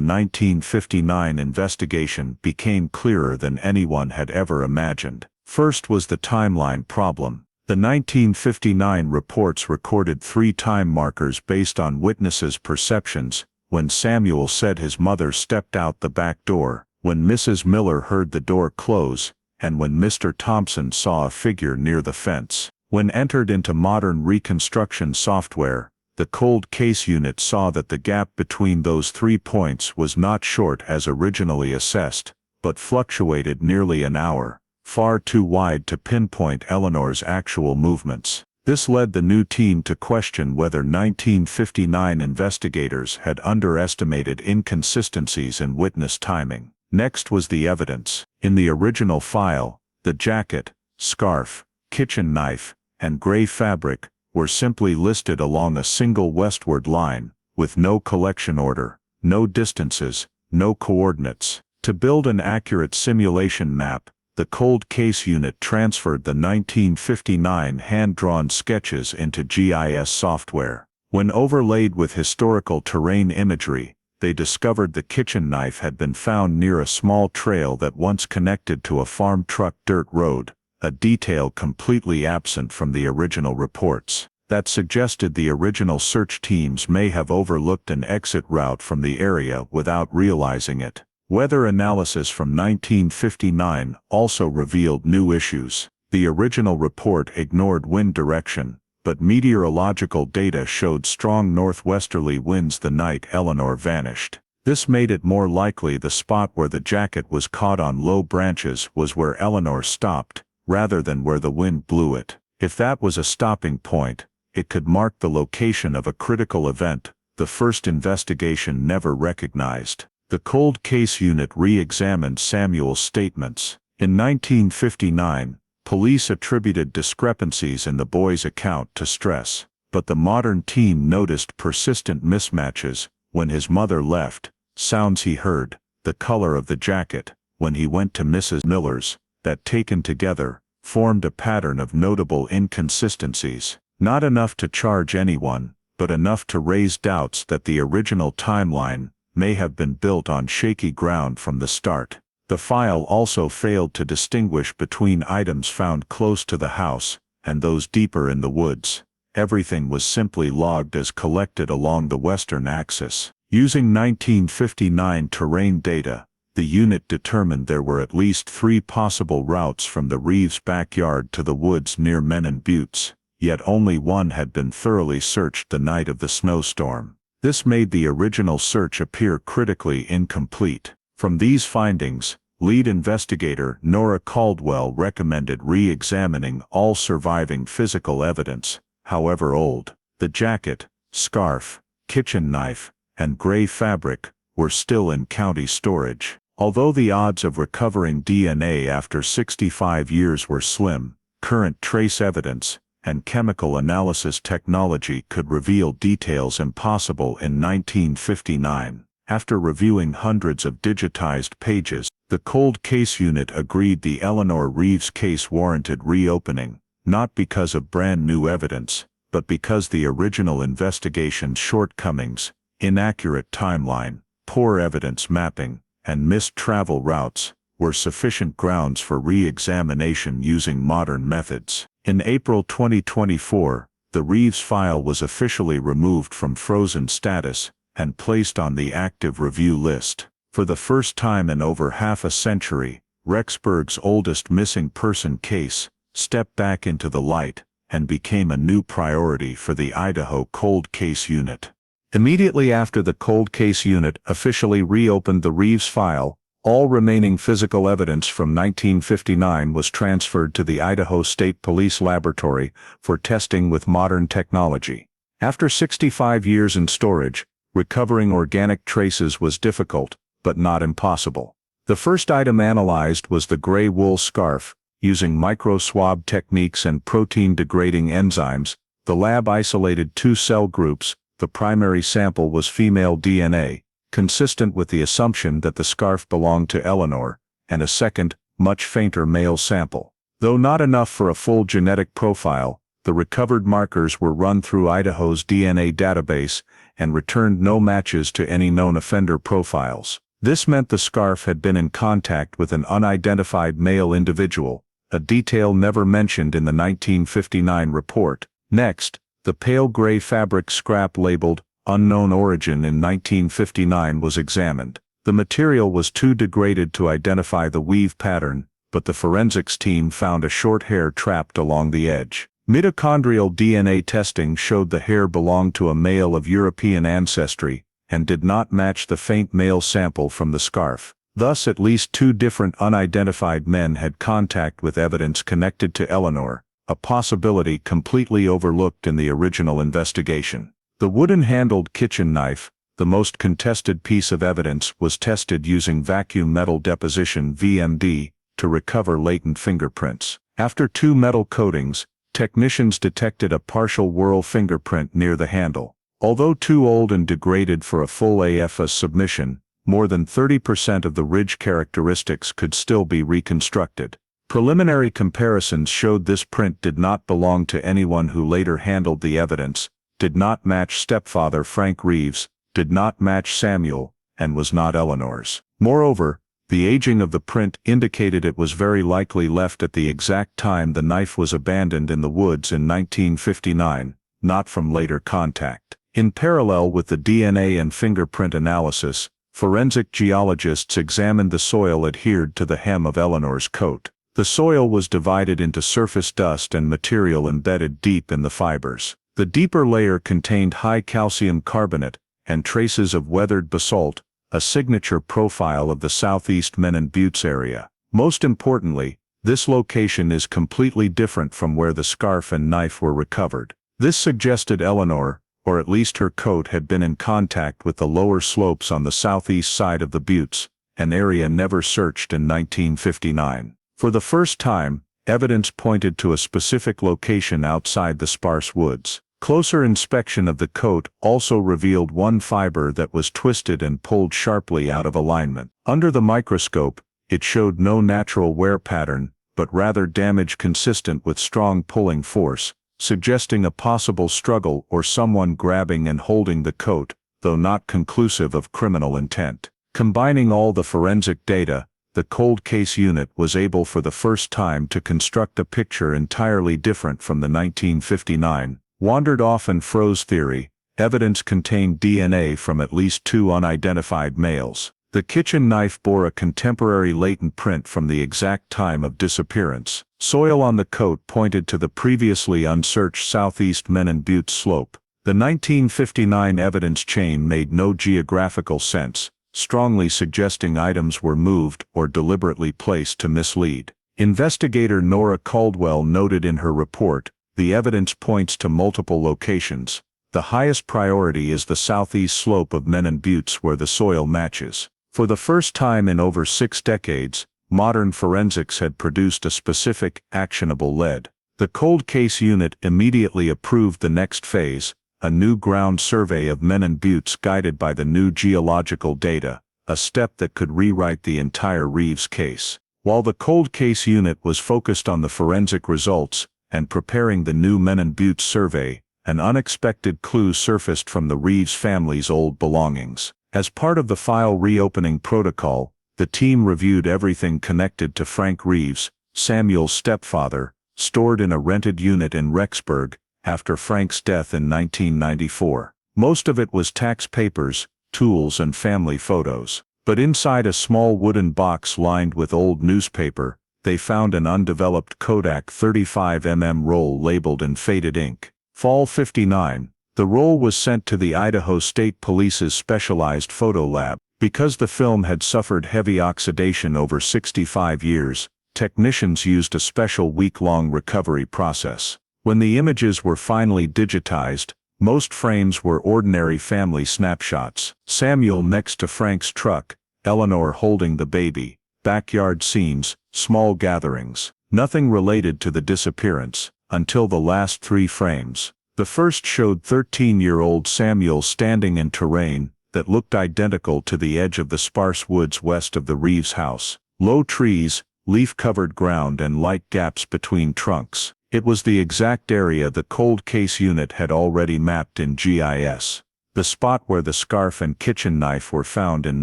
1959 investigation became clearer than anyone had ever imagined. First was the timeline problem. The 1959 reports recorded 3 time markers based on witnesses' perceptions: when Samuel said his mother stepped out the back door, when Mrs. Miller heard the door close, and when Mr. Thompson saw a figure near the fence. When entered into modern reconstruction software, the cold case unit saw that the gap between those 3 points was not short as originally assessed, but fluctuated nearly an hour, far too wide to pinpoint Eleanor's actual movements. This led the new team to question whether 1959 investigators had underestimated inconsistencies in witness timing. Next was the evidence. In the original file, the jacket, scarf, kitchen knife, and gray fabric were simply listed along a single westward line, with no collection order, no distances, no coordinates. To build an accurate simulation map, the cold case unit transferred the 1959 hand-drawn sketches into GIS software. When overlaid with historical terrain imagery, they discovered the kitchen knife had been found near a small trail that once connected to a farm truck dirt road, a detail completely absent from the original reports. That suggested the original search teams may have overlooked an exit route from the area without realizing it. Weather analysis from 1959 also revealed new issues. The original report ignored wind direction, but meteorological data showed strong northwesterly winds the night Eleanor vanished. This made it more likely the spot where the jacket was caught on low branches was where Eleanor stopped, rather than where the wind blew it. If that was a stopping point, it could mark the location of a critical event the first investigation never recognized. The cold case unit re-examined Samuel's statements. In 1959, police attributed discrepancies in the boy's account to stress, but the modern team noticed persistent mismatches: when his mother left, sounds he heard, the color of the jacket, when he went to Mrs. Miller's, that taken together, formed a pattern of notable inconsistencies. Not enough to charge anyone, but enough to raise doubts that the original timeline may have been built on shaky ground from the start. The file also failed to distinguish between items found close to the house and those deeper in the woods. Everything was simply logged as collected along the western axis. Using 1959 terrain data, the unit determined there were at least 3 possible routes from the Reeves' backyard to the woods near Menan Buttes, yet only one had been thoroughly searched the night of the snowstorm. This made the original search appear critically incomplete. From these findings, lead investigator Nora Caldwell recommended re-examining all surviving physical evidence, however old. The jacket, scarf, kitchen knife, and gray fabric were still in county storage. Although the odds of recovering DNA after 65 years were slim, current trace evidence and chemical analysis technology could reveal details impossible in 1959. After reviewing hundreds of digitized pages, the cold case unit agreed the Eleanor Reeves case warranted reopening, not because of brand new evidence, but because the original investigation's shortcomings, inaccurate timeline, poor evidence mapping, and missed travel routes, were sufficient grounds for re-examination using modern methods. In April 2024, the Reeves file was officially removed from frozen status and placed on the active review list. For the first time in over half a century, Rexburg's oldest missing person case stepped back into the light and became a new priority for the Idaho Cold Case Unit. Immediately after the Cold Case Unit officially reopened the Reeves file, all remaining physical evidence from 1959 was transferred to the Idaho State Police Laboratory for testing with modern technology. After 65 years in storage, recovering organic traces was difficult, but not impossible. The first item analyzed was the gray wool scarf. Using micro-swab techniques and protein-degrading enzymes, the lab isolated 2 cell groups. The primary sample was female DNA, consistent with the assumption that the scarf belonged to Eleanor, and a second, much fainter male sample. Though not enough for a full genetic profile, the recovered markers were run through Idaho's DNA database and returned no matches to any known offender profiles. This meant the scarf had been in contact with an unidentified male individual, a detail never mentioned in the 1959 report. Next, the pale gray fabric scrap labeled unknown origin in 1959 was examined. The material was too degraded to identify the weave pattern, but the forensics team found a short hair trapped along the edge. Mitochondrial DNA testing showed the hair belonged to a male of European ancestry and did not match the faint male sample from the scarf. Thus, at least two different unidentified men had contact with evidence connected to Eleanor, a possibility completely overlooked in the original investigation. The wooden-handled kitchen knife, the most contested piece of evidence, was tested using vacuum metal deposition (VMD) to recover latent fingerprints. After 2 metal coatings, technicians detected a partial whorl fingerprint near the handle. Although too old and degraded for a full AFA submission, more than 30% of the ridge characteristics could still be reconstructed. Preliminary comparisons showed this print did not belong to anyone who later handled the evidence, did not match stepfather Frank Reeves, did not match Samuel, and was not Eleanor's. Moreover, the aging of the print indicated it was very likely left at the exact time the knife was abandoned in the woods in 1959, not from later contact. In parallel with the DNA and fingerprint analysis, forensic geologists examined the soil adhered to the hem of Eleanor's coat. The soil was divided into surface dust and material embedded deep in the fibers. The deeper layer contained high calcium carbonate and traces of weathered basalt, a signature profile of the southeast Menan Buttes area. Most importantly, this location is completely different from where the scarf and knife were recovered. This suggested Eleanor, or at least her coat, had been in contact with the lower slopes on the southeast side of the buttes, an area never searched in 1959. For the first time, evidence pointed to a specific location outside the sparse woods. Closer inspection of the coat also revealed one fiber that was twisted and pulled sharply out of alignment. Under the microscope, it showed no natural wear pattern, but rather damage consistent with strong pulling force, suggesting a possible struggle or someone grabbing and holding the coat, though not conclusive of criminal intent. Combining all the forensic data, the cold case unit was able for the first time to construct a picture entirely different from the 1959 wandered off and froze theory. Evidence contained DNA from at least 2 unidentified males. The kitchen knife bore a contemporary latent print from the exact time of disappearance. Soil on the coat pointed to the previously unsearched southeast Menan Buttes slope. The 1959 evidence chain made no geographical sense, strongly suggesting items were moved or deliberately placed to mislead. Investigator Nora Caldwell noted in her report, the evidence points to multiple locations. The highest priority is the southeast slope of Menan Buttes where the soil matches. For the first time in over 6 decades, modern forensics had produced a specific, actionable lead. The cold case unit immediately approved the next phase, a new ground survey of Menan Buttes guided by the new geological data, a step that could rewrite the entire Reeves case. While the cold case unit was focused on the forensic results and preparing the new Menan Buttes survey, an unexpected clue surfaced from the Reeves family's old belongings. As part of the file reopening protocol, the team reviewed everything connected to Frank Reeves, Samuel's stepfather, stored in a rented unit in Rexburg after Frank's death in 1994. Most of it was tax papers, tools and family photos. But inside a small wooden box lined with old newspaper, they found an undeveloped Kodak 35mm roll labeled in faded ink. Fall 59. The roll was sent to the Idaho State Police's specialized photo lab. Because the film had suffered heavy oxidation over 65 years, technicians used a special week-long recovery process. When the images were finally digitized, most frames were ordinary family snapshots. Samuel next to Frank's truck, Eleanor holding the baby, backyard scenes, small gatherings. Nothing related to the disappearance, until the last 3 frames. The first showed 13-year-old Samuel standing in terrain, that looked identical to the edge of the sparse woods west of the Reeves house. Low trees, leaf-covered ground and light gaps between trunks. It was the exact area the cold case unit had already mapped in GIS. The spot where the scarf and kitchen knife were found in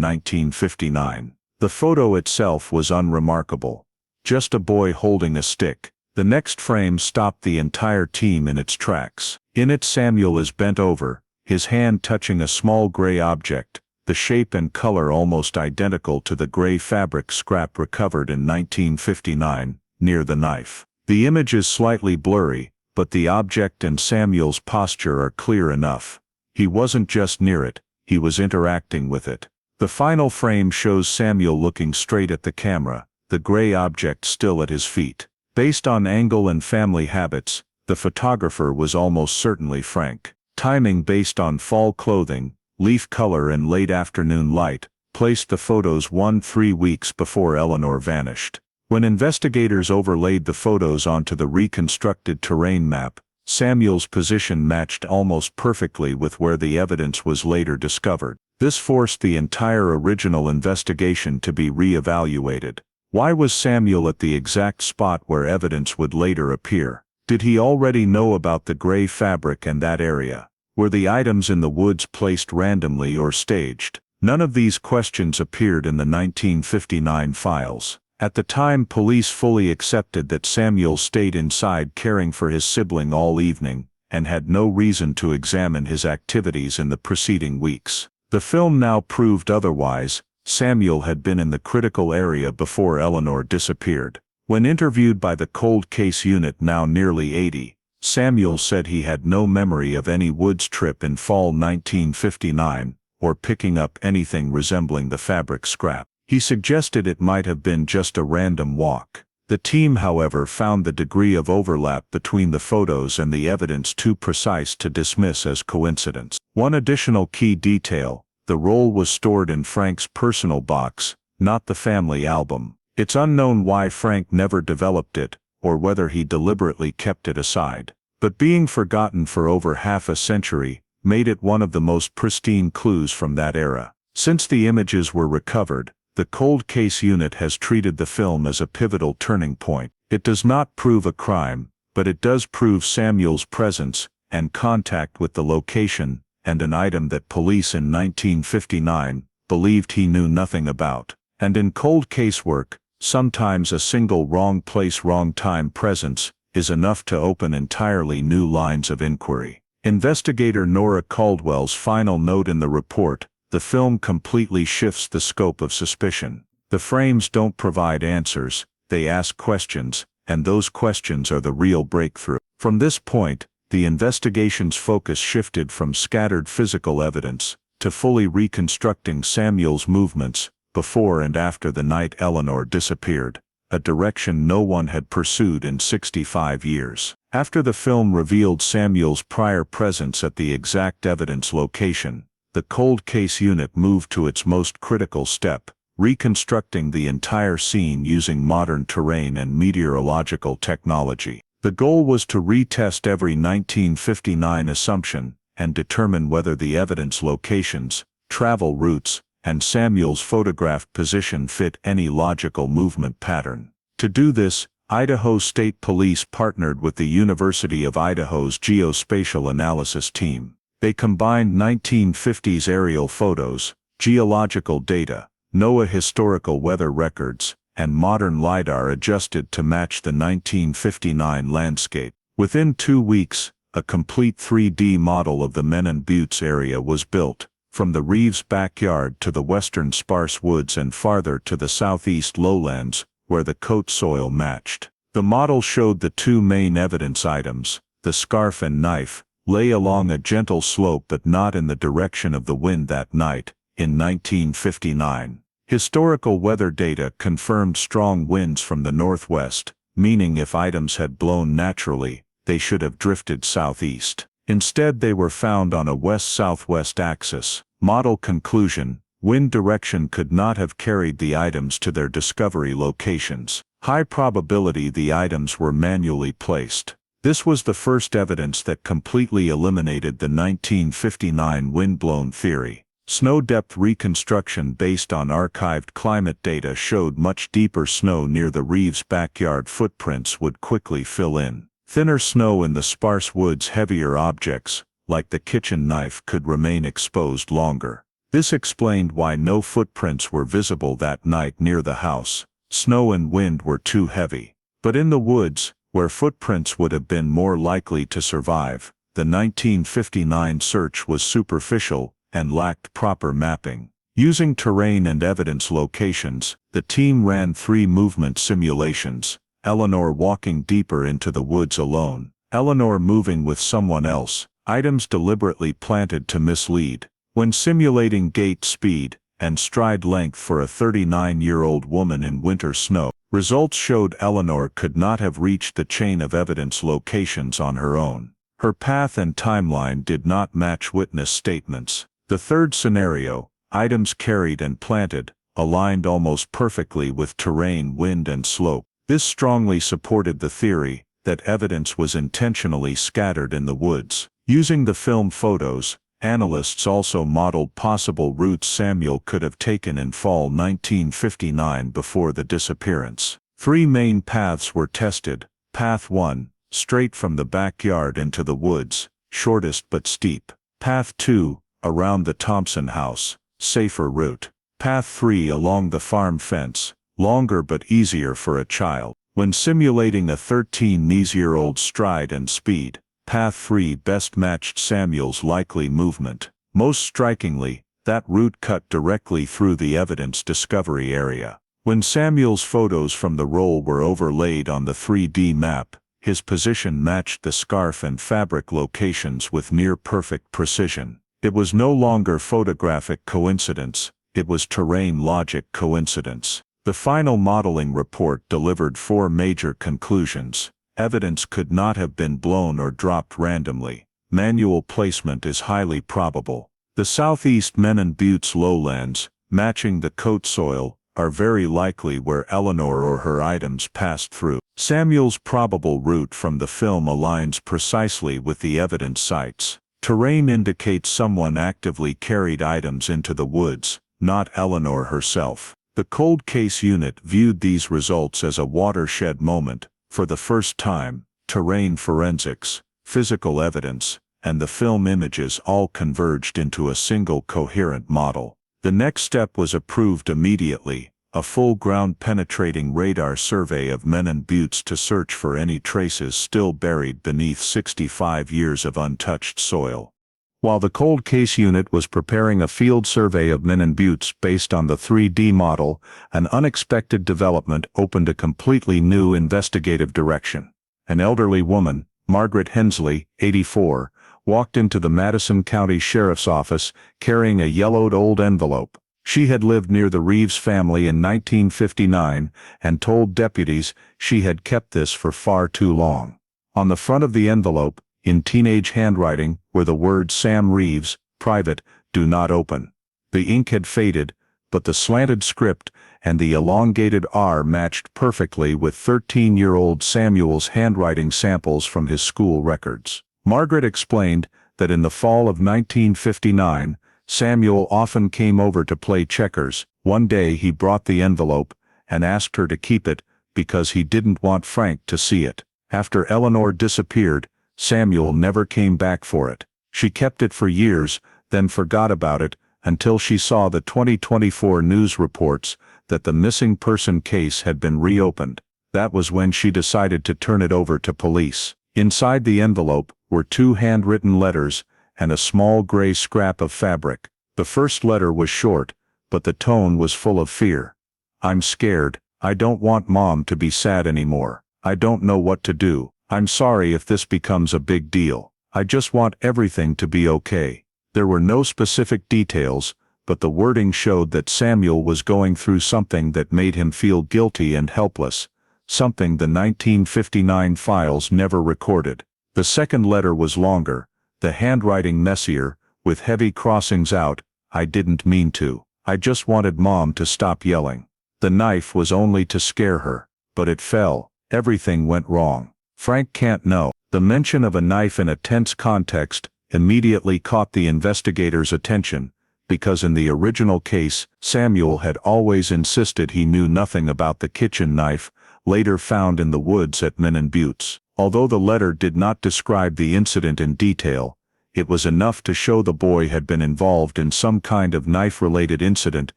1959. The photo itself was unremarkable. Just a boy holding a stick. The next frame stopped the entire team in its tracks. In it, Samuel is bent over, his hand touching a small gray object, the shape and color almost identical to the gray fabric scrap recovered in 1959, near the knife. The image is slightly blurry, but the object and Samuel's posture are clear enough. He wasn't just near it, he was interacting with it. The final frame shows Samuel looking straight at the camera, the gray object still at his feet. Based on angle and family habits, the photographer was almost certainly Frank. Timing based on fall clothing, leaf color and late afternoon light, placed the photos 3 weeks before Eleanor vanished. When investigators overlaid the photos onto the reconstructed terrain map, Samuel's position matched almost perfectly with where the evidence was later discovered. This forced the entire original investigation to be re-evaluated. Why was Samuel at the exact spot where evidence would later appear? Did he already know about the gray fabric and that area? Were the items in the woods placed randomly or staged? None of these questions appeared in the 1959 files. At the time, police fully accepted that Samuel stayed inside caring for his sibling all evening, and had no reason to examine his activities in the preceding weeks. The film now proved otherwise. Samuel had been in the critical area before Eleanor disappeared. When interviewed by the cold case unit, now nearly 80, Samuel said he had no memory of any woods trip in fall 1959, or picking up anything resembling the fabric scrap. He suggested it might have been just a random walk. The team, however, found the degree of overlap between the photos and the evidence too precise to dismiss as coincidence. One additional key detail: the roll was stored in Frank's personal box, not the family album. It's unknown why Frank never developed it, or whether he deliberately kept it aside. But being forgotten for over half a century made it one of the most pristine clues from that era. Since the images were recovered, the cold case unit has treated the film as a pivotal turning point. It does not prove a crime, but it does prove Samuel's presence and contact with the location and an item that police in 1959 believed he knew nothing about. And in cold case work, sometimes a single wrong place, wrong time presence is enough to open entirely new lines of inquiry. Investigator Nora Caldwell's final note in the report: the film completely shifts the scope of suspicion. The frames don't provide answers, they ask questions, and those questions are the real breakthrough. From this point, the investigation's focus shifted from scattered physical evidence to fully reconstructing Samuel's movements before and after the night Eleanor disappeared, a direction no one had pursued in 65 years. After the film revealed Samuel's prior presence at the exact evidence location, the cold case unit moved to its most critical step, reconstructing the entire scene using modern terrain and meteorological technology. The goal was to retest every 1959 assumption and determine whether the evidence locations, travel routes, and Samuel's photographed position fit any logical movement pattern. To do this, Idaho State Police partnered with the University of Idaho's geospatial analysis team. They combined 1950s aerial photos, geological data, NOAA historical weather records, and modern LiDAR adjusted to match the 1959 landscape. Within 2 weeks, a complete 3D model of the Menan Buttes area was built, from the Reeves backyard to the western sparse woods and farther to the southeast lowlands, where the coat soil matched. The model showed the two main evidence items, the scarf and knife, lay along a gentle slope but not in the direction of the wind that night, in 1959. Historical weather data confirmed strong winds from the northwest, meaning if items had blown naturally, they should have drifted southeast. Instead, they were found on a west-southwest axis. Model conclusion: wind direction could not have carried the items to their discovery locations. High probability the items were manually placed. This was the first evidence that completely eliminated the 1959 windblown theory. Snow depth reconstruction based on archived climate data showed much deeper snow near the Reeves' backyard. Footprints would quickly fill in. Thinner snow in the sparse woods. Heavier objects, like the kitchen knife, could remain exposed longer. This explained why no footprints were visible that night near the house. Snow and wind were too heavy. But in the woods, where footprints would have been more likely to survive, the 1959 search was superficial and lacked proper mapping. Using terrain and evidence locations, the team ran 3 movement simulations: Eleanor walking deeper into the woods alone, Eleanor moving with someone else, items deliberately planted to mislead, when simulating gait speed and stride length for a 39-year-old woman in winter snow. Results showed Eleanor could not have reached the chain of evidence locations on her own. Her path and timeline did not match witness statements. The third scenario, items carried and planted, aligned almost perfectly with terrain, wind and slope. This strongly supported the theory that evidence was intentionally scattered in the woods. Using the film photos, analysts also modeled possible routes Samuel could have taken in fall 1959 before the disappearance. 3 main paths were tested. Path 1, straight from the backyard into the woods, shortest but steep. Path 2, around the Thompson house, safer route. Path 3, along the farm fence, longer but easier for a child. When simulating a 13-year-old stride and speed, Path 3 best matched Samuel's likely movement. Most strikingly, that route cut directly through the evidence discovery area. When Samuel's photos from the roll were overlaid on the 3D map, his position matched the scarf and fabric locations with near-perfect precision. It was no longer photographic coincidence, it was terrain logic coincidence. The final modeling report delivered 4 major conclusions. Evidence could not have been blown or dropped randomly. Manual placement is highly probable. The southeast Menan Buttes lowlands, matching the coat soil, are very likely where Eleanor or her items passed through. Samuel's probable route from the film aligns precisely with the evidence sites. Terrain indicates someone actively carried items into the woods, not Eleanor herself. The cold case unit viewed these results as a watershed moment. For the first time, terrain forensics, physical evidence, and the film images all converged into a single coherent model. The next step was approved immediately: a full ground-penetrating radar survey of Menan Buttes to search for any traces still buried beneath 65 years of untouched soil. While the cold case unit was preparing a field survey of Menan Buttes based on the 3D model, an unexpected development opened a completely new investigative direction. An elderly woman, Margaret Hensley, 84, walked into the Madison County Sheriff's Office carrying a yellowed old envelope. She had lived near the Reeves family in 1959 and told deputies she had kept this for far too long. On the front of the envelope, in teenage handwriting, were the words "Sam Reeves, private, do not open." The ink had faded, but the slanted script and the elongated R matched perfectly with 13-year-old Samuel's handwriting samples from his school records. Margaret explained that in the fall of 1959, Samuel often came over to play checkers. One day he brought the envelope and asked her to keep it because he didn't want Frank to see it. After Eleanor disappeared, Samuel never came back for it. She kept it for years, then forgot about it, until she saw the 2024 news reports that the missing person case had been reopened. That was when she decided to turn it over to police. Inside the envelope were 2 handwritten letters and a small gray scrap of fabric. The first letter was short, but the tone was full of fear. "I'm scared. I don't want Mom to be sad anymore. I don't know what to do. I'm sorry if this becomes a big deal. I just want everything to be okay." There were no specific details, but the wording showed that Samuel was going through something that made him feel guilty and helpless, something the 1959 files never recorded. The second letter was longer, the handwriting messier, with heavy crossings out. "I didn't mean to. I just wanted Mom to stop yelling. The knife was only to scare her, but it fell. Everything went wrong. Frank can't know." The mention of a knife in a tense context immediately caught the investigator's attention, because in the original case, Samuel had always insisted he knew nothing about the kitchen knife, later found in the woods at Menan Buttes. Although the letter did not describe the incident in detail, it was enough to show the boy had been involved in some kind of knife-related incident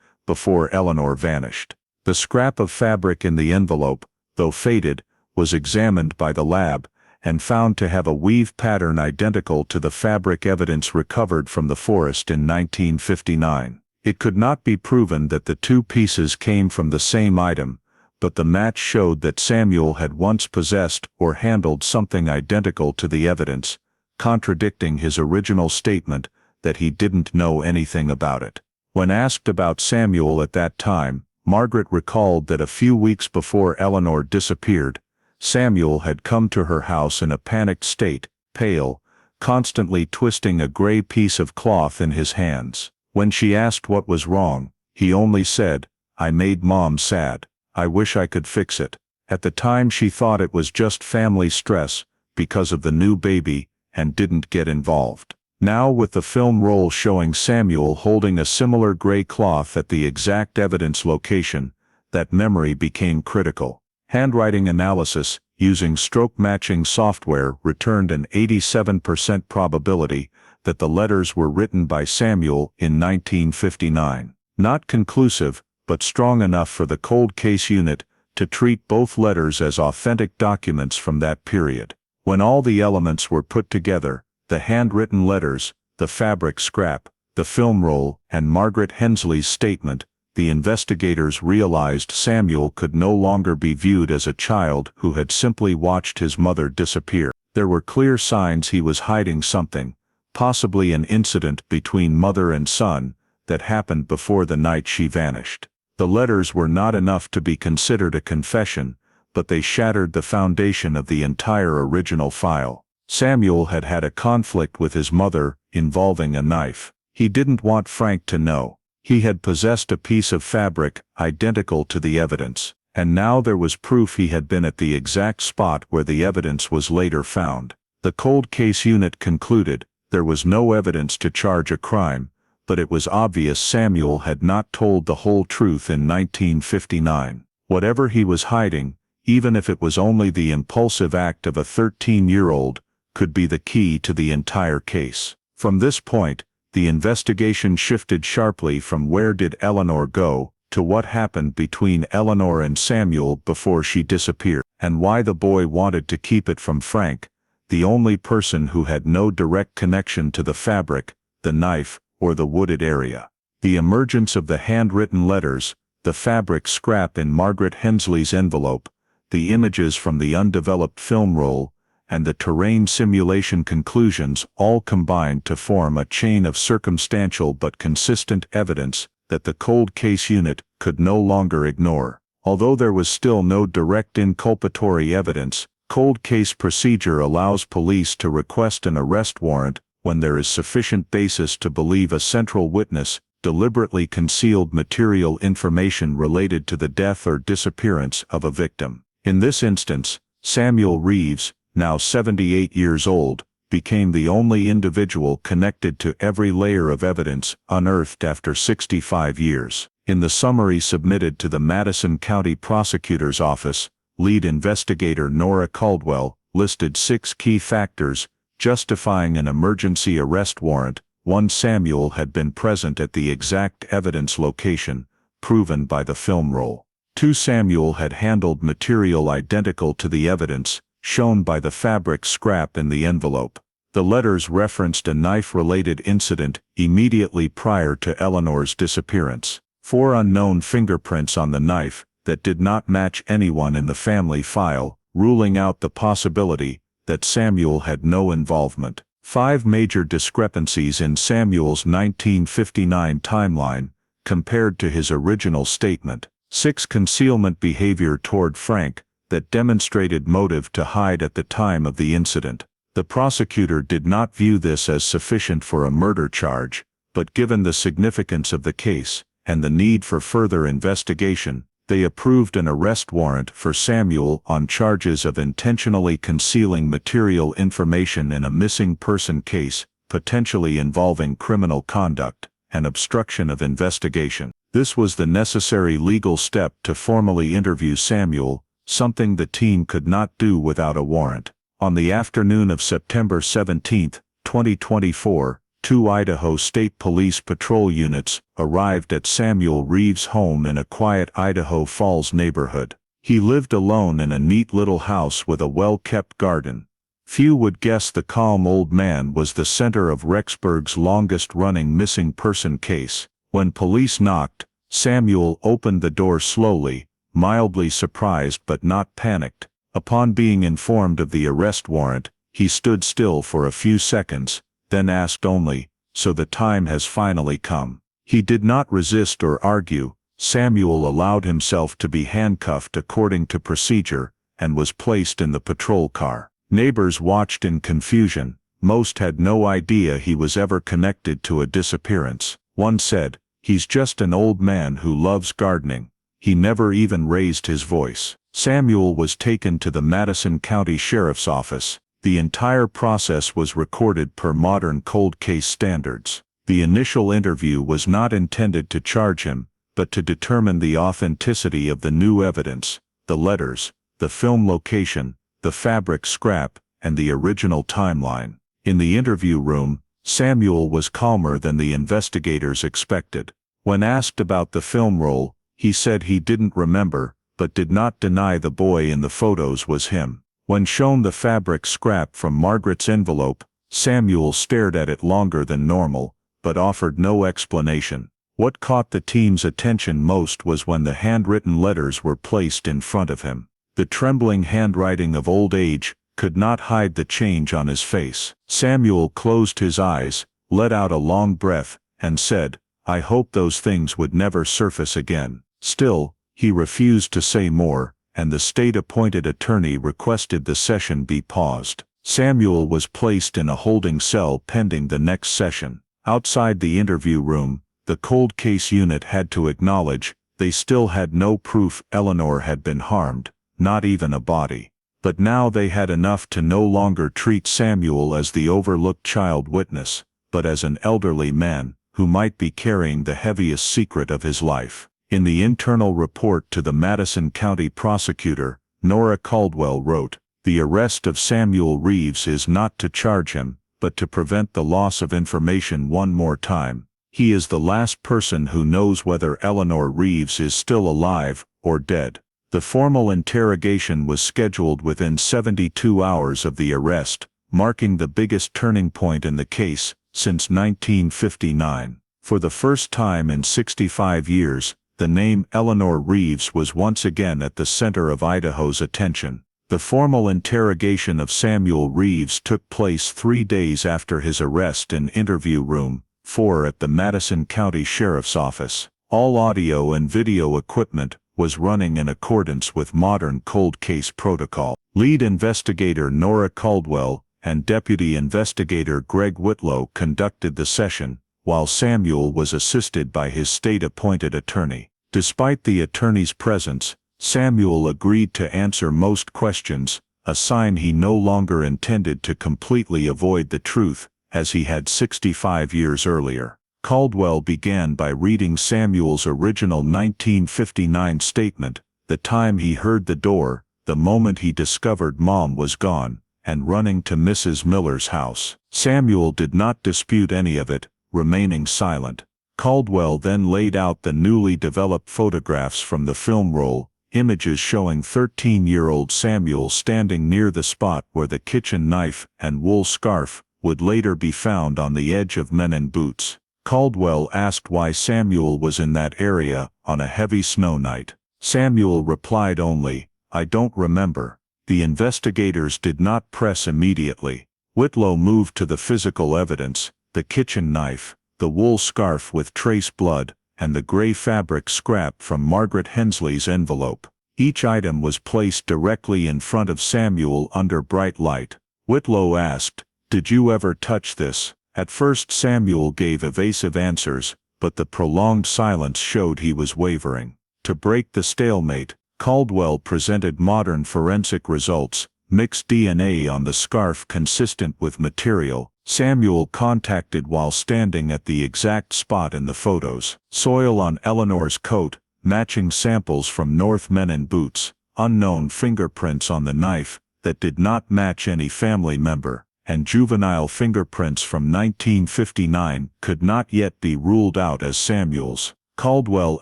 before Eleanor vanished. The scrap of fabric in the envelope, though faded, was examined by the lab, and found to have a weave pattern identical to the fabric evidence recovered from the forest in 1959. It could not be proven that the two pieces came from the same item, but the match showed that Samuel had once possessed or handled something identical to the evidence, contradicting his original statement that he didn't know anything about it. When asked about Samuel at that time, Margaret recalled that a few weeks before Eleanor disappeared, Samuel had come to her house in a panicked state, pale, constantly twisting a gray piece of cloth in his hands. When she asked what was wrong, he only said, "I made Mom sad. I wish I could fix it." At the time she thought it was just family stress, because of the new baby, and didn't get involved. Now with the film roll showing Samuel holding a similar gray cloth at the exact evidence location, that memory became critical. Handwriting analysis, using stroke matching software, returned an 87% probability that the letters were written by Samuel in 1959. Not conclusive, but strong enough for the cold case unit to treat both letters as authentic documents from that period. When all the elements were put together, the handwritten letters, the fabric scrap, the film roll, and Margaret Hensley's statement, the investigators realized Samuel could no longer be viewed as a child who had simply watched his mother disappear. There were clear signs he was hiding something, possibly an incident between mother and son, that happened before the night she vanished. The letters were not enough to be considered a confession, but they shattered the foundation of the entire original file. Samuel had had a conflict with his mother involving a knife. He didn't want Frank to know. He had possessed a piece of fabric identical to the evidence, and now there was proof he had been at the exact spot where the evidence was later found. The cold case unit concluded there was no evidence to charge a crime, but it was obvious Samuel had not told the whole truth in 1959. Whatever he was hiding, even if it was only the impulsive act of a 13-year-old, could be the key to the entire case. From this point, the investigation shifted sharply from where did Eleanor go, to what happened between Eleanor and Samuel before she disappeared, and why the boy wanted to keep it from Frank, the only person who had no direct connection to the fabric, the knife, or the wooded area. The emergence of the handwritten letters, the fabric scrap in Margaret Hensley's envelope, the images from the undeveloped film roll, and the terrain simulation conclusions all combined to form a chain of circumstantial but consistent evidence that the cold case unit could no longer ignore. Although there was still no direct inculpatory evidence, cold case procedure allows police to request an arrest warrant when there is sufficient basis to believe a central witness deliberately concealed material information related to the death or disappearance of a victim. In this instance, Samuel Reeves, now 78 years old, became the only individual connected to every layer of evidence unearthed after 65 years. In the summary submitted to the Madison County Prosecutor's Office, lead investigator Nora Caldwell listed 6 key factors justifying an emergency arrest warrant. 1. Samuel had been present at the exact evidence location, proven by the film roll. 2. Samuel had handled material identical to the evidence, shown by the fabric scrap in the envelope. The letters referenced a knife-related incident immediately prior to Eleanor's disappearance. 4. Unknown fingerprints on the knife that did not match anyone in the family file, ruling out the possibility that Samuel had no involvement. 5. Major discrepancies in Samuel's 1959 timeline compared to his original statement. 6. Concealment behavior toward Frank that demonstrated motive to hide at the time of the incident. The prosecutor did not view this as sufficient for a murder charge, but given the significance of the case and the need for further investigation, they approved an arrest warrant for Samuel on charges of intentionally concealing material information in a missing person case, potentially involving criminal conduct, and obstruction of investigation. This was the necessary legal step to formally interview Samuel, something the team could not do without a warrant. On the afternoon of September 17, 2024, 2 Idaho State Police patrol units arrived at Samuel Reeves' home in a quiet Idaho Falls neighborhood. He lived alone in a neat little house with a well-kept garden. Few would guess the calm old man was the center of Rexburg's longest-running missing person case. When police knocked, Samuel opened the door slowly, mildly surprised but not panicked. Upon being informed of the arrest warrant, he stood still for a few seconds, then asked only, "So the time has finally come." He did not resist or argue. Samuel allowed himself to be handcuffed according to procedure, and was placed in the patrol car. Neighbors watched in confusion. Most had no idea he was ever connected to a disappearance. One said, "He's just an old man who loves gardening. He never even raised his voice." Samuel was taken to the Madison County Sheriff's Office. The entire process was recorded per modern cold case standards. The initial interview was not intended to charge him, but to determine the authenticity of the new evidence, the letters, the film location, the fabric scrap, and the original timeline. In the interview room, Samuel was calmer than the investigators expected. When asked about the film roll, he said he didn't remember, but did not deny the boy in the photos was him. When shown the fabric scrap from Margaret's envelope, Samuel stared at it longer than normal, but offered no explanation. What caught the team's attention most was when the handwritten letters were placed in front of him. The trembling handwriting of old age could not hide the change on his face. Samuel closed his eyes, let out a long breath, and said, "I hope those things would never surface again." Still, he refused to say more, and the state-appointed attorney requested the session be paused. Samuel was placed in a holding cell pending the next session. Outside the interview room, the cold case unit had to acknowledge they still had no proof Eleanor had been harmed, not even a body. But now they had enough to no longer treat Samuel as the overlooked child witness, but as an elderly man who might be carrying the heaviest secret of his life. In the internal report to the Madison County prosecutor, Nora Caldwell wrote, "The arrest of Samuel Reeves is not to charge him, but to prevent the loss of information one more time. He is the last person who knows whether Eleanor Reeves is still alive or dead." The formal interrogation was scheduled within 72 hours of the arrest, marking the biggest turning point in the case since 1959. For the first time in 65 years, the name Eleanor Reeves was once again at the center of Idaho's attention. The formal interrogation of Samuel Reeves took place 3 days after his arrest in interview room 4 at the Madison County Sheriff's Office. All audio and video equipment was running in accordance with modern cold case protocol. Lead investigator Nora Caldwell and Deputy Investigator Greg Whitlow conducted the session, while Samuel was assisted by his state-appointed attorney. Despite the attorney's presence, Samuel agreed to answer most questions, a sign he no longer intended to completely avoid the truth, as he had 65 years earlier. Caldwell began by reading Samuel's original 1959 statement, the time he heard the door, the moment he discovered Mom was gone, and running to Mrs. Miller's house. Samuel did not dispute any of it, remaining silent. Caldwell then laid out the newly developed photographs from the film roll, images showing 13-year-old Samuel standing near the spot where the kitchen knife and wool scarf would later be found on the edge of Menan Buttes. Caldwell asked why Samuel was in that area on a heavy snow night. Samuel replied only, "I don't remember." The investigators did not press immediately. Whitlow moved to the physical evidence, the kitchen knife, the wool scarf with trace blood, and the gray fabric scrap from Margaret Hensley's envelope. Each item was placed directly in front of Samuel under bright light. Whitlow asked, "Did you ever touch this?" At first Samuel gave evasive answers, but the prolonged silence showed he was wavering. To break the stalemate, Caldwell presented modern forensic results, mixed DNA on the scarf consistent with material, Samuel contacted while standing at the exact spot in the photos. Soil on Eleanor's coat, matching samples from North Menan Buttes, unknown fingerprints on the knife that did not match any family member, and juvenile fingerprints from 1959 could not yet be ruled out as Samuel's. Caldwell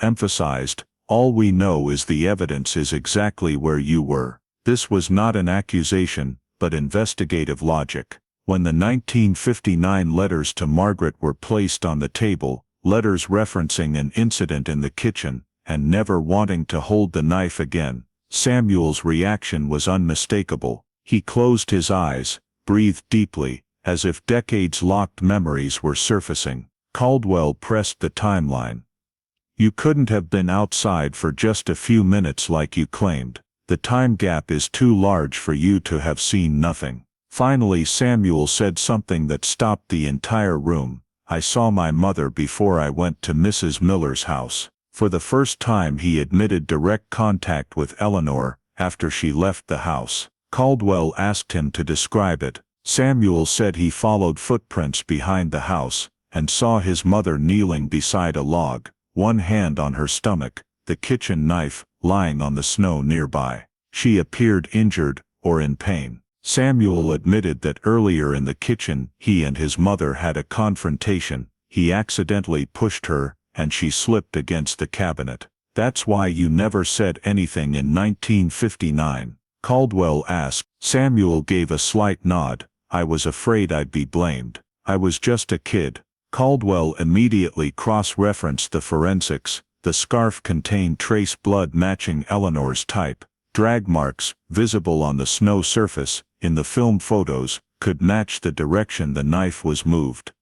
emphasized, "All we know is the evidence is exactly where you were." This was not an accusation, but investigative logic. When the 1959 letters to Margaret were placed on the table, letters referencing an incident in the kitchen, and never wanting to hold the knife again, Samuel's reaction was unmistakable. He closed his eyes, breathed deeply, as if decades-locked memories were surfacing. Caldwell pressed the timeline. "You couldn't have been outside for just a few minutes like you claimed. The time gap is too large for you to have seen nothing." Finally Samuel said something that stopped the entire room. "I saw my mother before I went to Mrs. Miller's house." For the first time he admitted direct contact with Eleanor after she left the house. Caldwell asked him to describe it. Samuel said he followed footprints behind the house, and saw his mother kneeling beside a log, one hand on her stomach, the kitchen knife lying on the snow nearby. She appeared injured or in pain. Samuel admitted that earlier in the kitchen he and his mother had a confrontation. He accidentally pushed her, and she slipped against the cabinet. "That's why you never said anything in 1959? Caldwell asked. Samuel gave a slight nod. "I was afraid I'd be blamed. I was just a kid." Caldwell immediately cross-referenced the forensics. The scarf contained trace blood matching Eleanor's type. Drag marks, visible on the snow surface, in the film photos, could match the direction the knife was moved.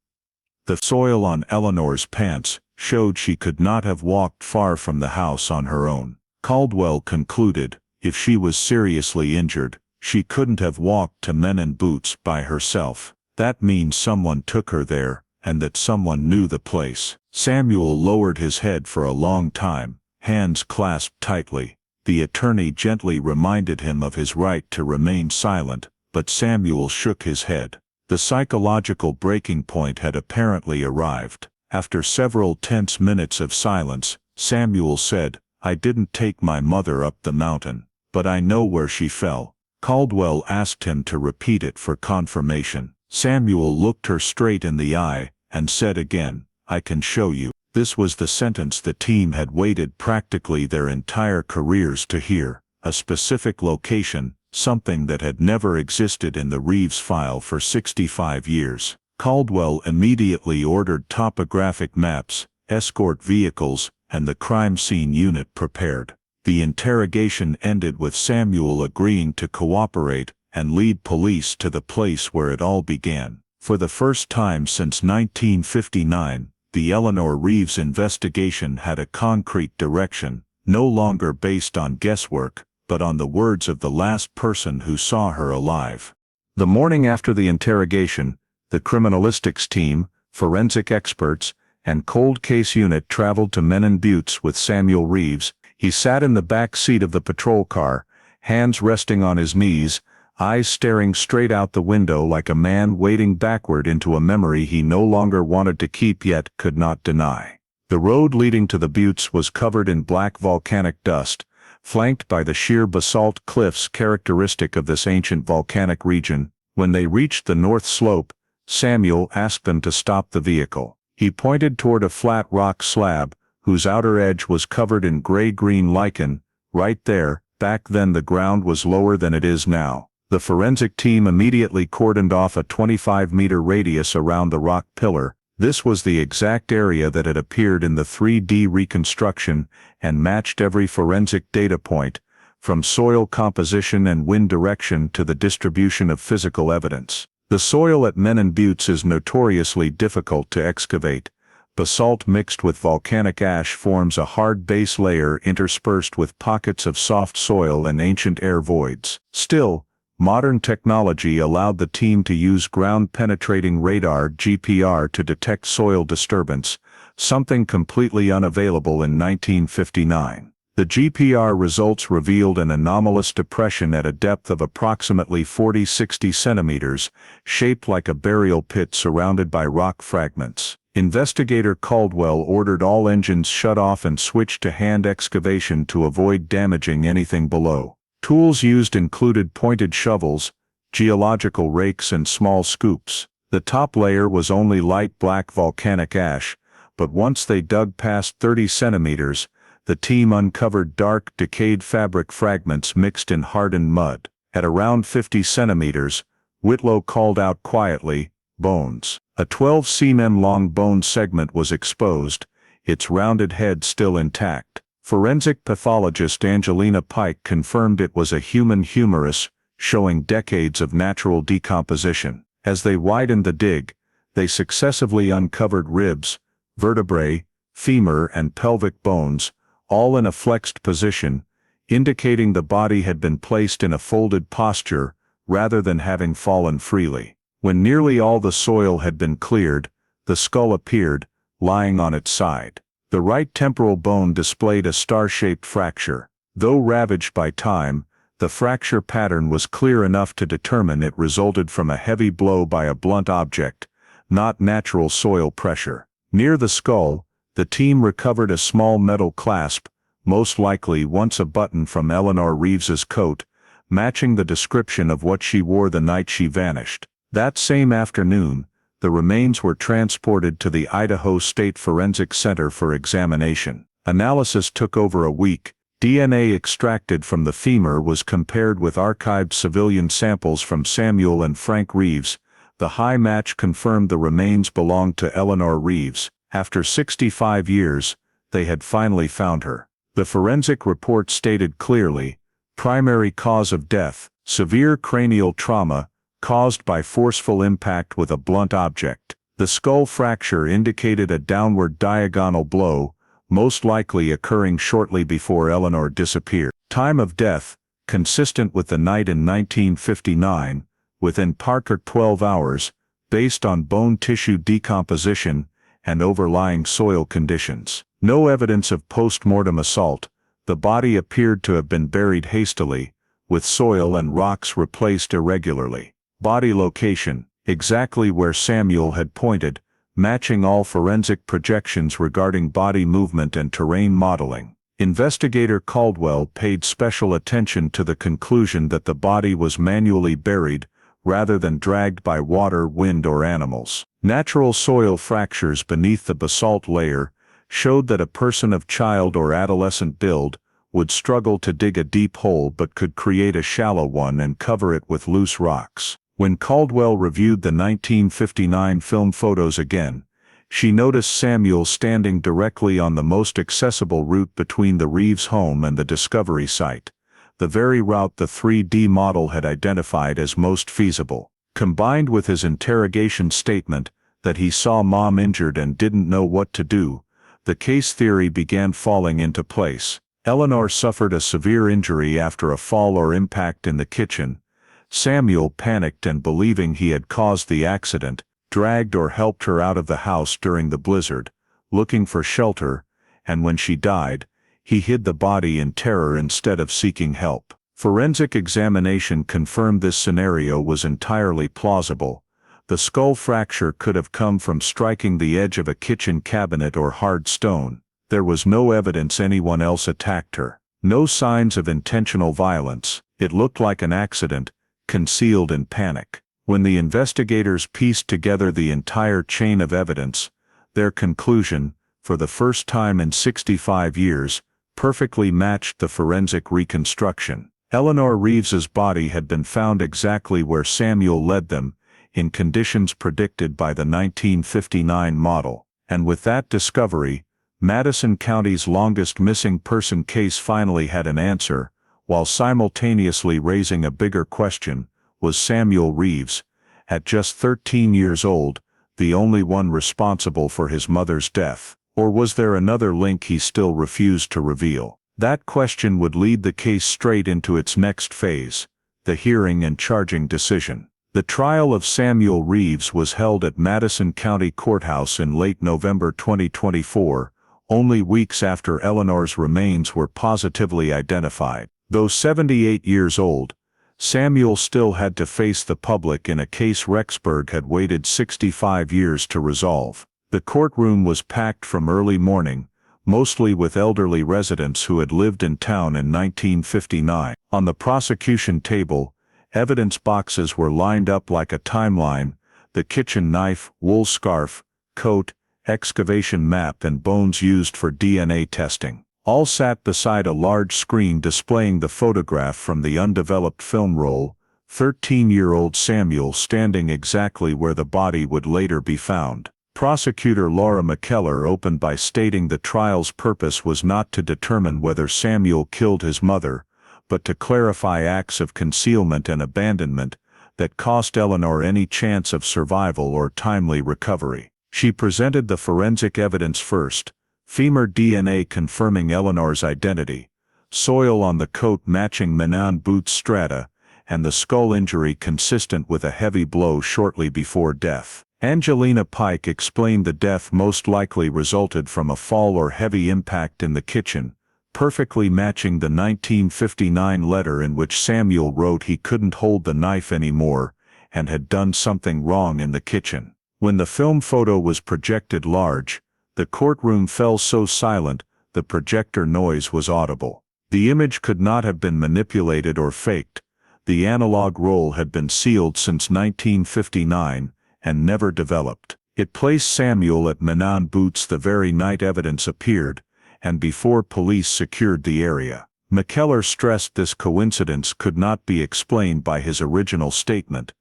The soil on Eleanor's pants showed she could not have walked far from the house on her own. Caldwell concluded, if she was seriously injured, she couldn't have walked to Menan Buttes by herself. That means someone took her there, and that someone knew the place. Samuel lowered his head for a long time, hands clasped tightly. The attorney gently reminded him of his right to remain silent, but Samuel shook his head. The psychological breaking point had apparently arrived. After several tense minutes of silence, Samuel said, "I didn't take my mother up the mountain, but I know where she fell." Caldwell asked him to repeat it for confirmation. Samuel looked her straight in the eye, and said again, "I can show you." This was the sentence the team had waited practically their entire careers to hear. A specific location, something that had never existed in the Reeves file for 65 years. Caldwell immediately ordered topographic maps, escort vehicles, and the crime scene unit prepared. The interrogation ended with Samuel agreeing to cooperate and lead police to the place where it all began. For the first time since 1959, the Eleanor Reeves investigation had a concrete direction, no longer based on guesswork, but on the words of the last person who saw her alive. The morning after the interrogation, the criminalistics team, forensic experts, and cold case unit traveled to Menan Buttes with Samuel Reeves. He sat in the back seat of the patrol car, hands resting on his knees, eyes staring straight out the window like a man wading backward into a memory he no longer wanted to keep yet could not deny. The road leading to the buttes was covered in black volcanic dust, flanked by the sheer basalt cliffs characteristic of this ancient volcanic region. When they reached the north slope, Samuel asked them to stop the vehicle. He pointed toward a flat rock slab, whose outer edge was covered in gray-green lichen. Right there, back then the ground was lower than it is now. The forensic team immediately cordoned off a 25-meter radius around the rock pillar. This was the exact area that had appeared in the 3D reconstruction and matched every forensic data point, from soil composition and wind direction to the distribution of physical evidence. The soil at Menan Buttes is notoriously difficult to excavate. Basalt mixed with volcanic ash forms a hard base layer interspersed with pockets of soft soil and ancient air voids. Still, modern technology allowed the team to use ground-penetrating radar (GPR) to detect soil disturbance, something completely unavailable in 1959. The GPR results revealed an anomalous depression at a depth of approximately 40–60 centimeters, shaped like a burial pit surrounded by rock fragments. Investigator Caldwell ordered all engines shut off and switched to hand excavation to avoid damaging anything below. Tools used included pointed shovels, geological rakes and small scoops. The top layer was only light black volcanic ash, but once they dug past 30 centimeters, the team uncovered dark, decayed fabric fragments mixed in hardened mud. At around 50 centimeters, Whitlow called out quietly, "Bones." A 12 cm long bone segment was exposed, its rounded head still intact. Forensic pathologist Angelina Pike confirmed it was a human humerus, showing decades of natural decomposition. As they widened the dig, they successively uncovered ribs, vertebrae, femur and pelvic bones, all in a flexed position, indicating the body had been placed in a folded posture rather than having fallen freely. When nearly all the soil had been cleared, the skull appeared, lying on its side. The right temporal bone displayed a star-shaped fracture. Though ravaged by time, the fracture pattern was clear enough to determine it resulted from a heavy blow by a blunt object, not natural soil pressure. Near the skull, the team recovered a small metal clasp, most likely once a button from Eleanor Reeves's coat, matching the description of what she wore the night she vanished. That same afternoon, the remains were transported to the Idaho State Forensic Center for examination. Analysis took over a week. DNA extracted from the femur was compared with archived civilian samples from Samuel and Frank Reeves. The high match confirmed the remains belonged to Eleanor Reeves. After 65 years, they had finally found her. The forensic report stated clearly, primary cause of death, severe cranial trauma, caused by forceful impact with a blunt object. The skull fracture indicated a downward diagonal blow, most likely occurring shortly before Eleanor disappeared. Time of death, consistent with the night in 1959, within Parker 12 hours, based on bone tissue decomposition and overlying soil conditions. No evidence of post-mortem assault. The body appeared to have been buried hastily, with soil and rocks replaced irregularly. Body location, exactly where Samuel had pointed, matching all forensic projections regarding body movement and terrain modeling. Investigator Caldwell paid special attention to the conclusion that the body was manually buried, rather than dragged by water, wind or animals. Natural soil fractures beneath the basalt layer showed that a person of child or adolescent build would struggle to dig a deep hole but could create a shallow one and cover it with loose rocks. When Caldwell reviewed the 1959 film photos again, she noticed Samuel standing directly on the most accessible route between the Reeves home and the discovery site, the very route the 3D model had identified as most feasible. Combined with his interrogation statement that he saw Mom injured and didn't know what to do, the case theory began falling into place. Eleanor suffered a severe injury after a fall or impact in the kitchen. Samuel panicked and, believing he had caused the accident, dragged or helped her out of the house during the blizzard, looking for shelter, and when she died, he hid the body in terror instead of seeking help. Forensic examination confirmed this scenario was entirely plausible. The skull fracture could have come from striking the edge of a kitchen cabinet or hard stone. There was no evidence anyone else attacked her. No signs of intentional violence. It looked like an accident, concealed in panic. When the investigators pieced together the entire chain of evidence, their conclusion, for the first time in 65 years, perfectly matched the forensic reconstruction. Eleanor Reeves's body had been found exactly where Samuel led them, in conditions predicted by the 1959 model. And with that discovery, Madison County's longest missing person case finally had an answer, while simultaneously raising a bigger question: was Samuel Reeves, at just 13 years old, the only one responsible for his mother's death? Or was there another link he still refused to reveal? That question would lead the case straight into its next phase, the hearing and charging decision. The trial of Samuel Reeves was held at Madison County Courthouse in late November 2024, only weeks after Eleanor's remains were positively identified. Though 78 years old, Samuel still had to face the public in a case Rexburg had waited 65 years to resolve. The courtroom was packed from early morning, mostly with elderly residents who had lived in town in 1959. On the prosecution table, evidence boxes were lined up like a timeline: the kitchen knife, wool scarf, coat, excavation map, and bones used for DNA testing. All sat beside a large screen displaying the photograph from the undeveloped film roll, 13-year-old Samuel standing exactly where the body would later be found. Prosecutor Laura McKellar opened by stating the trial's purpose was not to determine whether Samuel killed his mother, but to clarify acts of concealment and abandonment that cost Eleanor any chance of survival or timely recovery. She presented the forensic evidence first: femur DNA confirming Eleanor's identity, soil on the coat matching Menan Buttes strata, and the skull injury consistent with a heavy blow shortly before death. Angelina Pike explained the death most likely resulted from a fall or heavy impact in the kitchen, perfectly matching the 1959 letter in which Samuel wrote he couldn't hold the knife anymore and had done something wrong in the kitchen. When the film photo was projected large, the courtroom fell so silent the projector noise was audible. The image could not have been manipulated or faked. The analog roll had been sealed since 1959 and never developed. It placed Samuel at Menan Buttes the very night evidence appeared, and before police secured the area. McKellar stressed this coincidence could not be explained by his original statement.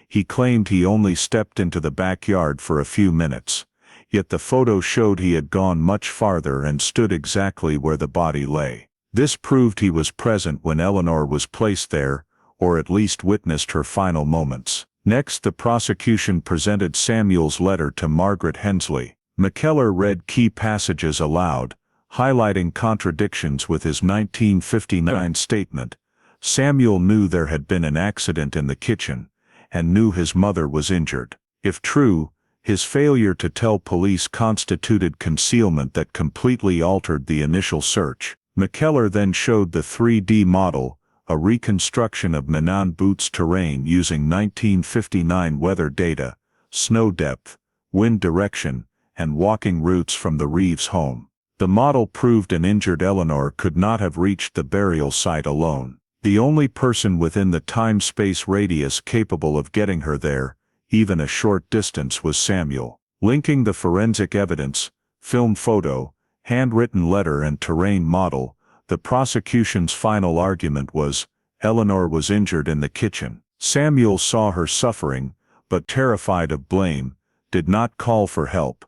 He claimed he only stepped into the backyard for a few minutes, yet the photo showed he had gone much farther and stood exactly where the body lay. This proved he was present when Eleanor was placed there, or at least witnessed her final moments. Next, the prosecution presented Samuel's letter to Margaret Hensley. McKellar read key passages aloud, highlighting contradictions with his 1959 statement. Samuel knew there had been an accident in the kitchen, and knew his mother was injured. If true, his failure to tell police constituted concealment that completely altered the initial search. McKellar then showed the 3D model, a reconstruction of Menan Buttes terrain using 1959 weather data, snow depth, wind direction, and walking routes from the Reeves home. The model proved an injured Eleanor could not have reached the burial site alone. The only person within the time-space radius capable of getting her there, even a short distance, was Samuel. Linking the forensic evidence, film photo, handwritten letter and terrain model, the prosecution's final argument was, Eleanor was injured in the kitchen. Samuel saw her suffering, but terrified of blame, did not call for help.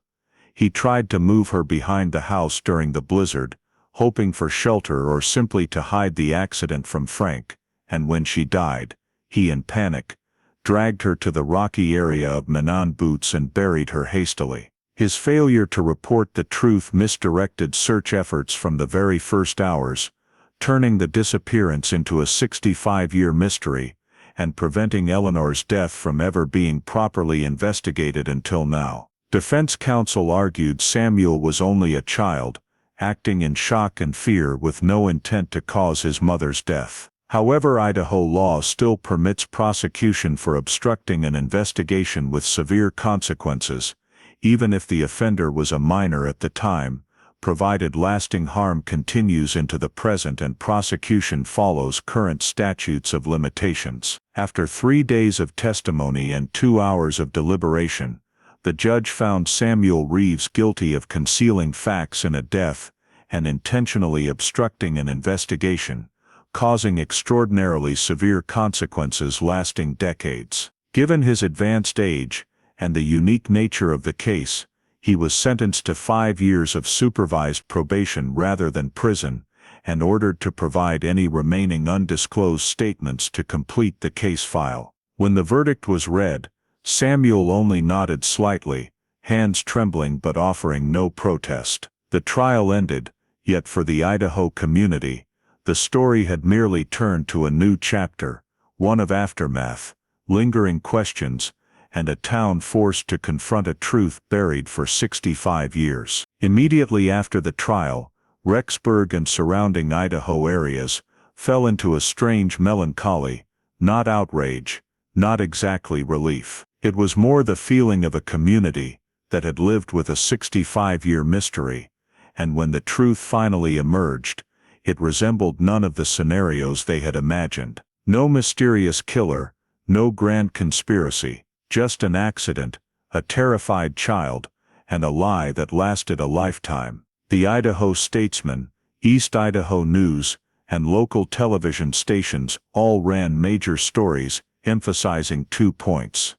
He tried to move her behind the house during the blizzard, hoping for shelter or simply to hide the accident from Frank, and when she died, he, in panic, dragged her to the rocky area of Menan Buttes and buried her hastily. His failure to report the truth misdirected search efforts from the very first hours, turning the disappearance into a 65-year mystery, and preventing Eleanor's death from ever being properly investigated until now. Defense counsel argued Samuel was only a child, acting in shock and fear with no intent to cause his mother's death. However, Idaho law still permits prosecution for obstructing an investigation with severe consequences, even if the offender was a minor at the time, provided lasting harm continues into the present and prosecution follows current statutes of limitations. After 3 days of testimony and 2 hours of deliberation, the judge found Samuel Reeves guilty of concealing facts in a death and intentionally obstructing an investigation, causing extraordinarily severe consequences lasting decades. Given his advanced age and the unique nature of the case, he was sentenced to 5 years of supervised probation rather than prison, and ordered to provide any remaining undisclosed statements to complete the case file. When the verdict was read, Samuel only nodded slightly, hands trembling but offering no protest. The trial ended, yet for the Idaho community, the story had merely turned to a new chapter, one of aftermath, lingering questions, and a town forced to confront a truth buried for 65 years. Immediately after the trial, Rexburg and surrounding Idaho areas fell into a strange melancholy, not outrage, not exactly relief. It was more the feeling of a community that had lived with a 65-year mystery, and when the truth finally emerged, it resembled none of the scenarios they had imagined. No mysterious killer, no grand conspiracy, just an accident, a terrified child, and a lie that lasted a lifetime. The Idaho Statesman, East Idaho News, and local television stations all ran major stories emphasizing 2 points.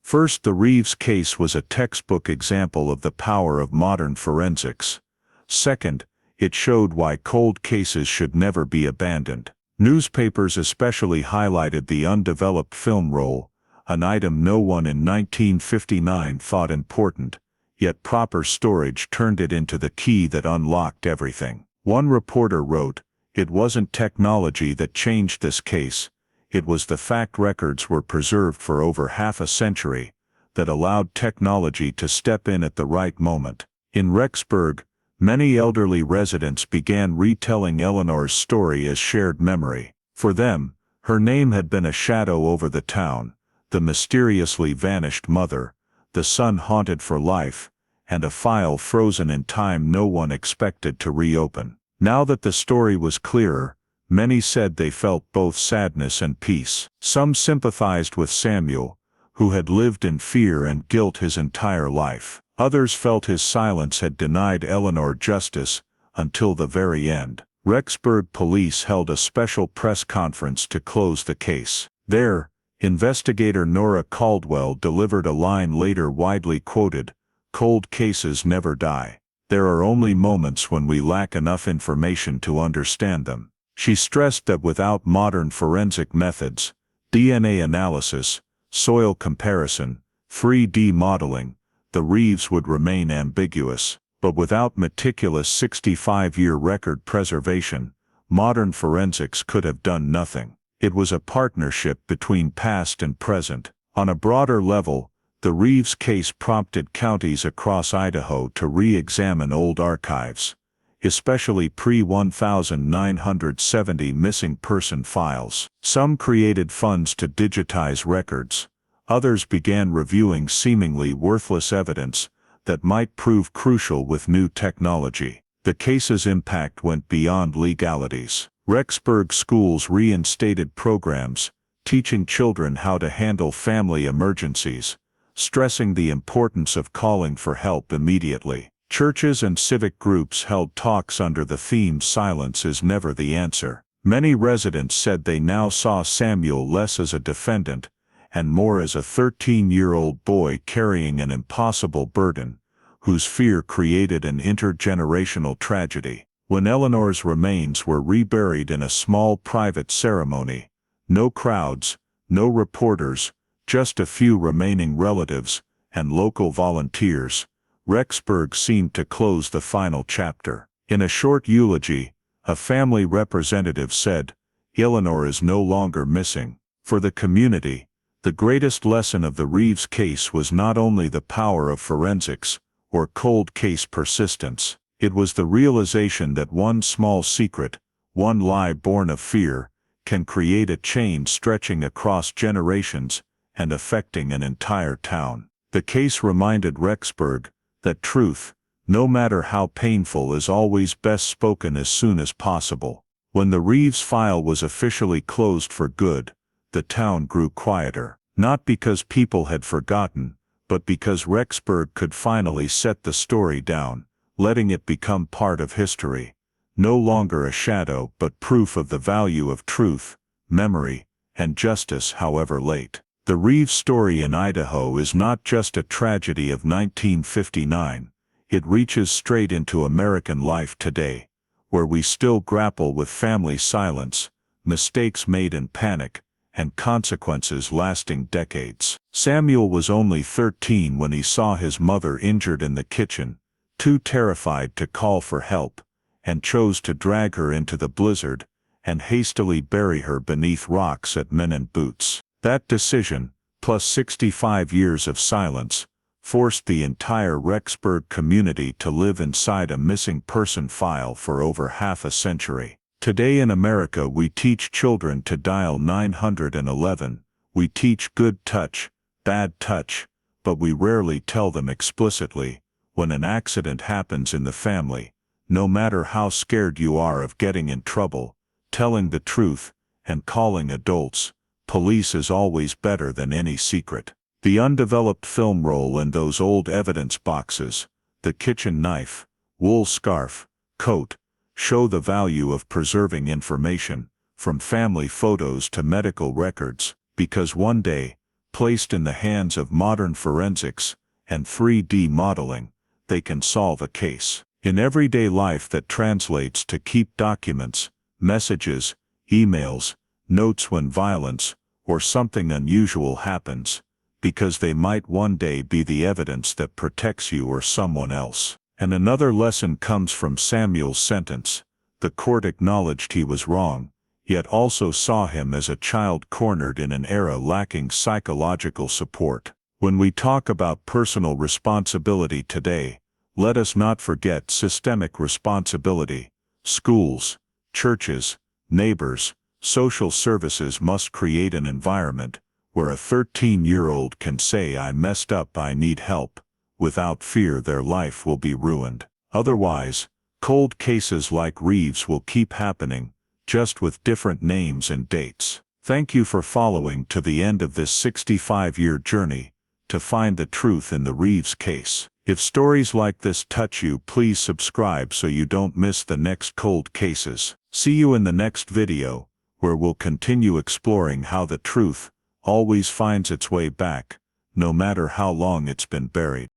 First, the Reeves case was a textbook example of the power of modern forensics. Second, it showed why cold cases should never be abandoned. Newspapers especially highlighted the undeveloped film roll, an item no one in 1959 thought important, yet proper storage turned it into the key that unlocked everything. One reporter wrote, "It wasn't technology that changed this case, it was the fact records were preserved for over half a century that allowed technology to step in at the right moment." In Rexburg, many elderly residents began retelling Eleanor's story as shared memory. For them, her name had been a shadow over the town, the mysteriously vanished mother, the son haunted for life, and a file frozen in time no one expected to reopen. Now that the story was clearer, many said they felt both sadness and peace. Some sympathized with Samuel, who had lived in fear and guilt his entire life. Others felt his silence had denied Eleanor justice until the very end. Rexburg police held a special press conference to close the case. There, investigator Nora Caldwell delivered a line later widely quoted, "Cold cases never die. There are only moments when we lack enough information to understand them." She stressed that without modern forensic methods, DNA analysis, soil comparison, 3D modeling, the Reeves would remain ambiguous. But without meticulous 65-year record preservation, modern forensics could have done nothing. It was a partnership between past and present. On a broader level, the Reeves case prompted counties across Idaho to re-examine old archives, especially pre-1970 missing person files. Some created funds to digitize records. Others began reviewing seemingly worthless evidence that might prove crucial with new technology. The case's impact went beyond legalities. Rexburg schools reinstated programs, teaching children how to handle family emergencies, stressing the importance of calling for help immediately. Churches and civic groups held talks under the theme "Silence is never the answer." Many residents said they now saw Samuel less as a defendant, and more as a 13-year-old boy carrying an impossible burden, whose fear created an intergenerational tragedy. When Eleanor's remains were reburied in a small private ceremony, no crowds, no reporters, just a few remaining relatives and local volunteers, Rexburg seemed to close the final chapter. In a short eulogy, a family representative said, "Eleanor is no longer missing." For the community, the greatest lesson of the Reeves case was not only the power of forensics or cold case persistence, it was the realization that one small secret, one lie born of fear, can create a chain stretching across generations and affecting an entire town. The case reminded Rexburg that truth, no matter how painful, is always best spoken as soon as possible. When the Reeves file was officially closed for good, the town grew quieter, not because people had forgotten, but because Rexburg could finally set the story down, letting it become part of history, no longer a shadow but proof of the value of truth, memory, and justice however late. The Reeves story in Idaho is not just a tragedy of 1959, it reaches straight into American life today, where we still grapple with family silence, mistakes made in panic, and consequences lasting decades. Samuel was only 13 when he saw his mother injured in the kitchen, too terrified to call for help, and chose to drag her into the blizzard and hastily bury her beneath rocks at Menan Buttes. That decision, plus 65 years of silence, forced the entire Rexburg community to live inside a missing person file for over half a century. Today in America we teach children to dial 911, we teach good touch, bad touch, but we rarely tell them explicitly, when an accident happens in the family, no matter how scared you are of getting in trouble, telling the truth, and calling adults, police is always better than any secret. The undeveloped film roll in those old evidence boxes, the kitchen knife, wool scarf, coat, show the value of preserving information, from family photos to medical records, because one day, placed in the hands of modern forensics and 3D modeling, they can solve a case. In everyday life that translates to keep documents, messages, emails, notes when violence or something unusual happens, because they might one day be the evidence that protects you or someone else. And another lesson comes from Samuel's sentence. The court acknowledged he was wrong, yet also saw him as a child cornered in an era lacking psychological support. When we talk about personal responsibility today, let us not forget systemic responsibility. Schools, churches, neighbors, social services must create an environment where a 13-year-old can say, "I messed up, I need help," without fear their life will be ruined. Otherwise, cold cases like Reeves will keep happening, just with different names and dates. Thank you for following to the end of this 65-year journey to find the truth in the Reeves case. If stories like this touch you, please subscribe so you don't miss the next cold cases. See you in the next video, where we'll continue exploring how the truth always finds its way back, no matter how long it's been buried.